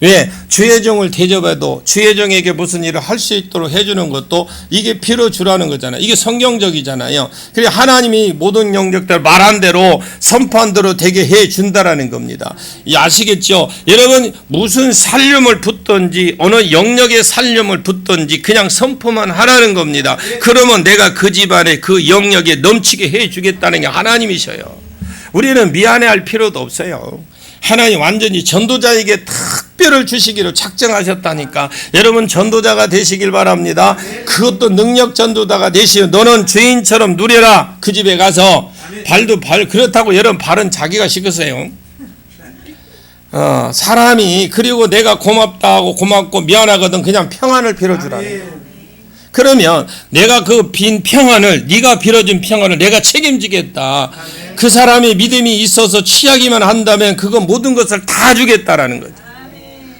왜? 주의 종을 대접해도 주의 종에게 무슨 일을 할 수 있도록 해주는 것도 이게 빌어주라는 거잖아요. 이게 성경적이잖아요. 그래서 하나님이 모든 영역들 말한 대로 선포한 대로 되게 해준다라는 겁니다. 아시겠죠? 여러분 무슨 살림을 붓든지 어느 영역에 살림을 붓든지 그냥 선포만 하라는 겁니다. 그러면 내가 그 집안에 그 영역에 넘치게 해주겠다는 게 하나님이셔요. 우리는 미안해할 필요도 없어요. 하나님 완전히 전도자에게 특별을 주시기로 작정하셨다니까. 여러분 전도자가 되시길 바랍니다. 그것도 능력 전도자가 되시오. 너는 주인처럼 누려라. 그 집에 가서 발도 그렇다고 여러분 발은 자기가 씻으세요. 사람이 그리고 내가 고맙다 하고 고맙고 미안하거든 그냥 평안을 빌어주라는. 그러면 내가 그 빈 평안을 네가 빌어준 평안을 내가 책임지겠다. 그 사람이 믿음이 있어서 취하기만 한다면 그거 모든 것을 다 주겠다라는 거죠.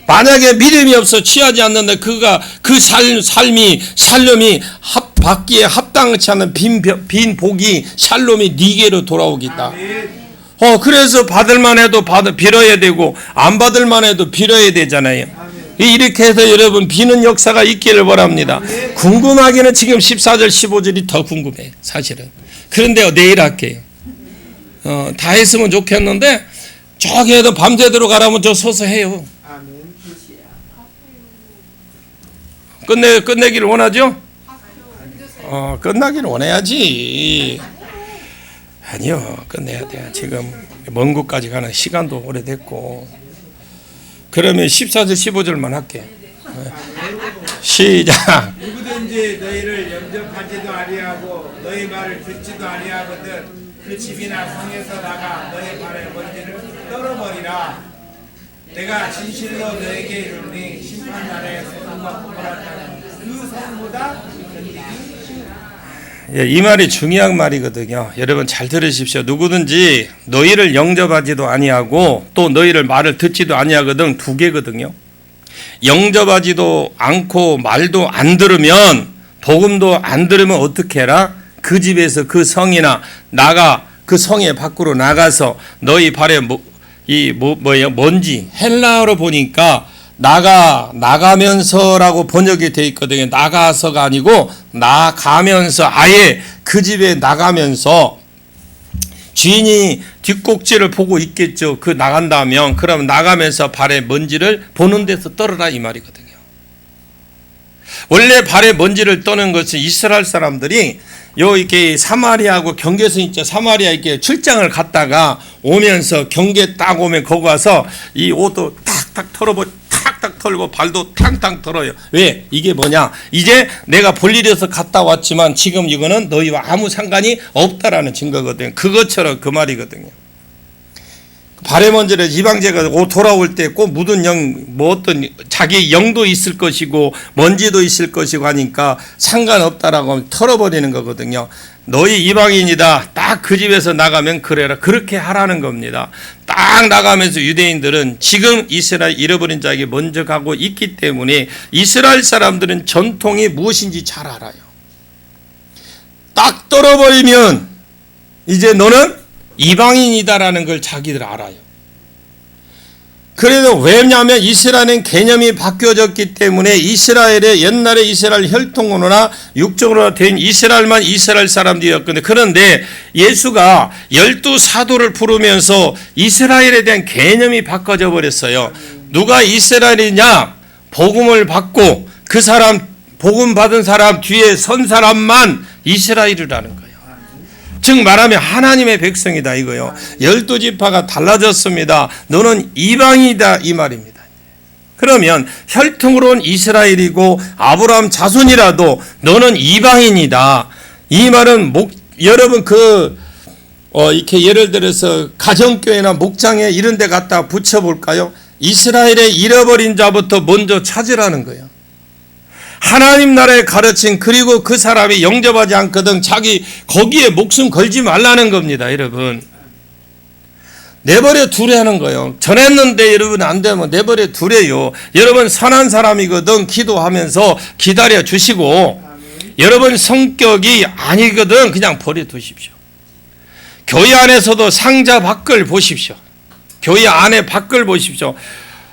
만약에 믿음이 없어 취하지 않는다 그가 그 삶이 샬롬이 받기에 합당치 않은 빈 복이 샬롬이 네게로 돌아오겠다. 그래서 받을만 해도 빌어야 되고 안 받을만 해도 빌어야 되잖아요. 이렇게 해서 여러분 비는 역사가 있기를 바랍니다. 궁금하기는 지금 14절 15절이 더 궁금해 사실은. 그런데 내일 할게요. 다 했으면 좋겠는데 저기에도 밤새도록 가라면 저 서서 해요. 끝내기를 원하죠? 끝나기를 원해야지. 아니요, 끝내야 돼요. 지금 먼 곳까지 가는 시간도 오래됐고. 그러면 14절 15절만 할게. 시작. 누구든지 너희를 영접하지도 아니하고 너희 말을 듣지도 아니하거든 그 집이나 성에서 나가 너희 발에 먼지를 떨어버리라. 내가 진실로 너에게 이르노니 심판날에 소돔과 고모라는 그 성보다 견디기 쉬우라. 이 말이 중요한 말이거든요. 여러분 잘 들으십시오. 누구든지 너희를 영접하지도 아니하고 또 너희를 말을 듣지도 아니하거든 두 개거든요. 영접하지도 않고 말도 안 들으면 복음도 안 들으면 어떻게 해라? 그 집에서 그 성이나 그 성의 밖으로 나가서 너희 발에 먼지 헬라어로 보니까 나가면서라고 번역이 되어 있거든요. 나가서가 아니고 나가면서 아예 그 집에 나가면서 주인이 뒷꼭지를 보고 있겠죠. 그 나간다면 그러면 나가면서 발에 먼지를 보는 데서 떨어라 이 말이거든요. 원래 발에 먼지를 떠는 것은 이스라엘 사람들이 이렇게 사마리아하고 경계선 있죠. 사마리아 이렇게 출장을 갔다가 오면서 경계 딱 오면 거기 가서 이 옷도 탁탁 털고 발도 탕탕 털어요. 왜? 이게 뭐냐? 이제 내가 볼 일이어서 갔다 왔지만 지금 이거는 너희와 아무 상관이 없다라는 증거거든요. 그것처럼 그 말이거든요. 발에 먼지를 이방제가 돌아올 때 꼭 묻은 어떤 자기 영도 있을 것이고 먼지도 있을 것이고 하니까 상관없다라고 털어버리는 거거든요. 너희 이방인이다. 딱 그 집에서 나가면 그래라. 그렇게 하라는 겁니다. 딱 나가면서 유대인들은 지금 이스라엘 잃어버린 자에게 먼저 가고 있기 때문에 이스라엘 사람들은 전통이 무엇인지 잘 알아요. 딱 떨어버리면 이제 너는 이방인이다라는 걸 자기들 알아요. 그래도 왜냐하면 이스라엘은 개념이 바뀌어졌기 때문에 이스라엘의 옛날에 이스라엘 혈통으로나 육적으로나 된 이스라엘만 이스라엘 사람들이었거든요. 그런데 예수가 12사도를 부르면서 이스라엘에 대한 개념이 바꿔져 버렸어요. 누가 이스라엘이냐? 복음을 받고 그 사람 복음 받은 사람 뒤에 선 사람만 이스라엘이라는 거예요. 즉 말하면 하나님의 백성이다 이거요. 12지파가 달라졌습니다. 너는 이방이다 이 말입니다. 그러면 혈통으로는 이스라엘이고 아브라함 자손이라도 너는 이방인이다. 이 말은 여러분 이렇게 예를 들어서 가정교회나 목장에 이런 데 갖다 붙여볼까요? 이스라엘의 잃어버린 자부터 먼저 찾으라는 거예요. 하나님 나라의 가르침 그리고 그 사람이 영접하지 않거든 자기 거기에 목숨 걸지 말라는 겁니다. 여러분 내버려 두라는 거예요. 전했는데 여러분 안 되면 내버려 두래요. 여러분 선한 사람이거든 기도하면서 기다려 주시고 여러분 성격이 아니거든 그냥 버려두십시오. 교회 안에서도 상자 밖을 보십시오. 교회 안에 밖을 보십시오.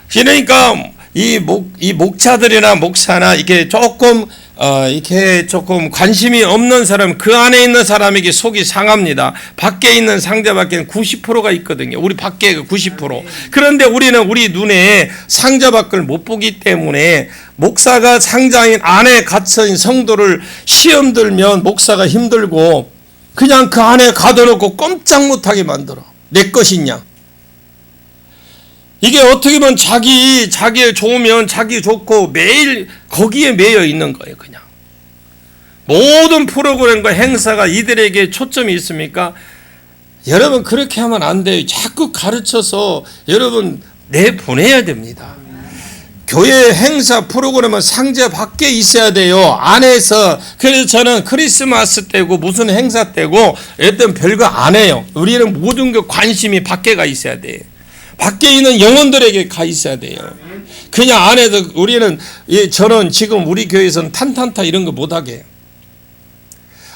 그러니까 이 목자들이나 목사나 이게 이렇게 조금 관심이 없는 사람, 그 안에 있는 사람에게 속이 상합니다. 밖에 있는 상자 밖에는 90%가 있거든요. 우리 밖에 90%. 그런데 우리는 우리 눈에 상자 밖을 못 보기 때문에 목사가 상자 안에 갇혀있는 성도를 시험 들면 목사가 힘들고 그냥 그 안에 가둬놓고 꼼짝 못하게 만들어. 내 것이냐. 이게 어떻게 보면 자기 좋으면 자기 좋고 매일 거기에 매여 있는 거예요. 그냥 모든 프로그램과 행사가 이들에게 초점이 있습니까? 여러분 그렇게 하면 안 돼요. 자꾸 가르쳐서 여러분 내보내야 됩니다. 교회 행사 프로그램은 상자 밖에 있어야 돼요. 안에서. 그래서 저는 크리스마스 때고 무슨 행사 때고 어떤 별거 안 해요. 우리는 모든 그 관심이 밖에 가 있어야 돼요. 밖에 있는 영혼들에게 가 있어야 돼요. 그냥 안에서 우리는 저는 지금 우리 교회에서는 탄탄타 이런 거 못하게 해요.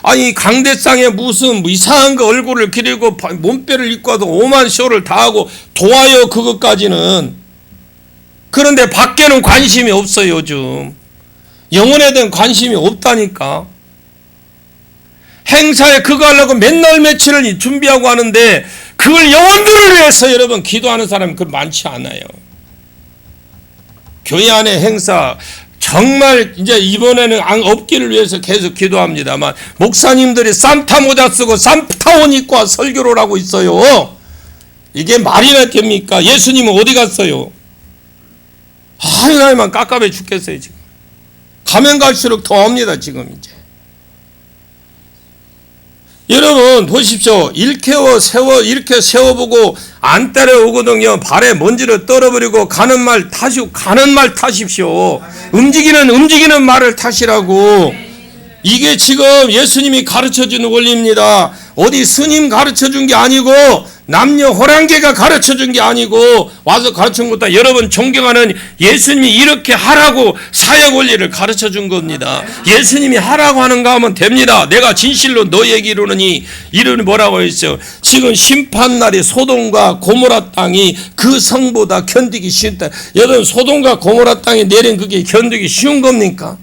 아니 강대상에 무슨 이상한 거 얼굴을 기르고 몸빼를 입고 와도 오만 쇼를 다 하고 도와요 그것까지는. 그런데 밖에는 관심이 없어요. 요즘 영혼에 대한 관심이 없다니까. 행사에 그거 하려고 맨날 며칠을 준비하고 하는데 그걸 영혼들을 위해서 여러분 기도하는 사람이 그 많지 않아요. 교회 안에 행사 정말 이제 이번에는 없기를 위해서 계속 기도합니다만 목사님들이 산타 모자 쓰고 산타 옷 입고 설교를 하고 있어요. 이게 말이나 됩니까? 예수님은 어디 갔어요? 하나님만 깝깝해 죽겠어요. 지금 가면 갈수록 더 옵니다. 지금 이제 여러분 보십시오. 이렇게 세워보고 안 따라오거든요. 발에 먼지를 떨어버리고 가는 말 타십시오. 움직이는 말을 타시라고. 이게 지금 예수님이 가르쳐준 원리입니다. 어디 스님 가르쳐준 게 아니고 남녀 호랑개가 가르쳐준 게 아니고 와서 가르친 것도 여러분 존경하는 예수님이 이렇게 하라고 사역 원리를 가르쳐준 겁니다. 예수님이 하라고 하는가 하면 됩니다. 내가 진실로 너에게 이르노니 이르니 뭐라고 했어요? 지금 심판날에 소돔과 고모라 땅이 그 성보다 견디기 쉽다. 여러분 소돔과 고모라 땅에 내린 그게 견디기 쉬운 겁니까?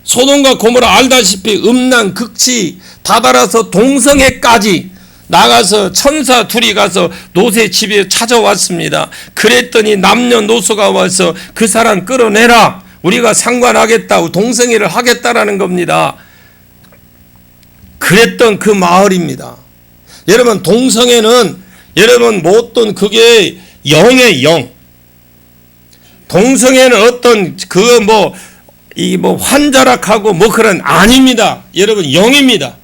소돔과 고모라 알다시피 음란 극치 다다라서 동성애까지 나가서 천사 둘이 가서 노새 집에 찾아왔습니다. 그랬더니 남녀노소가 와서 그 사람 끌어내라. 우리가 상관하겠다. 동성애를 하겠다라는 겁니다. 그랬던 그 마을입니다. 여러분 동성애는 여러분 뭐 어떤 그게 영의 영. 동성애는 어떤 환자락하고 뭐 그런 아닙니다. 여러분 영입니다.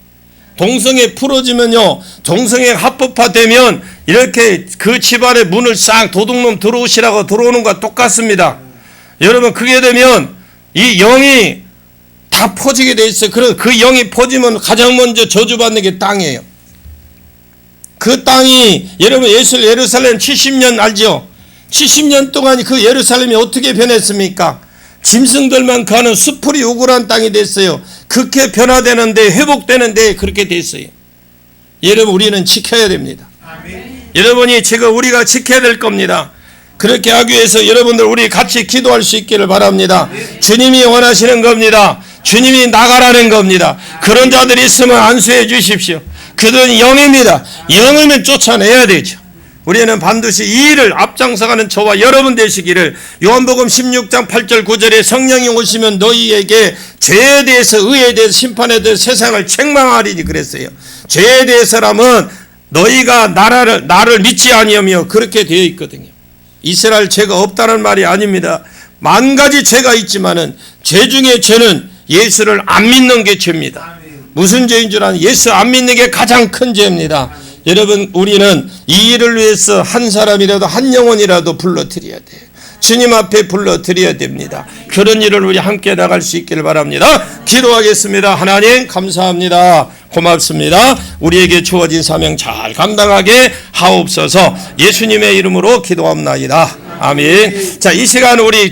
동성애 풀어지면요, 동성애 합법화되면 이렇게 그 집안의 문을 싹 도둑놈 들어오시라고 들어오는 것과 똑같습니다. 여러분 그게 되면 이 영이 다 퍼지게 돼 있어요. 그 영이 퍼지면 가장 먼저 저주받는 게 땅이에요. 그 땅이 여러분 예루살렘 70년 알죠? 70년 동안 그 예루살렘이 어떻게 변했습니까? 짐승들만 가는 수풀이 우글한 땅이 됐어요. 그렇게 변화되는데 회복되는데 그렇게 됐어요. 여러분 우리는 지켜야 됩니다. 아멘. 여러분이 지금 우리가 지켜야 될 겁니다. 그렇게 하기 위해서 여러분들 우리 같이 기도할 수 있기를 바랍니다. 아멘. 주님이 원하시는 겁니다. 주님이 나가라는 겁니다. 그런 자들이 있으면 안수해 주십시오. 그들은 영입니다. 영이면 쫓아내야 되죠. 우리는 반드시 이 일을 앞장서가는 저와 여러분 되시기를. 요한복음 16장 8절 9절에 성령이 오시면 너희에게 죄에 대해서 의에 대해서 심판에 대해서 세상을 책망하리니 그랬어요. 죄에 대해서라면 너희가 나를 믿지 아니하며 그렇게 되어 있거든요. 이스라엘 죄가 없다는 말이 아닙니다. 만 가지 죄가 있지만은 죄 중에 죄는 예수를 안 믿는 게 죄입니다. 무슨 죄인 줄 아는 예수 안 믿는 게 가장 큰 죄입니다. 여러분 우리는 이 일을 위해서 한 사람이라도 한 영혼이라도 불러드려야 돼요. 주님 앞에 불러드려야 됩니다. 그런 일을 우리 함께 나갈 수 있기를 바랍니다. 기도하겠습니다. 하나님 감사합니다. 고맙습니다. 우리에게 주어진 사명 잘 감당하게 하옵소서. 예수님의 이름으로 기도합나이다. 아멘. 자, 이 시간 우리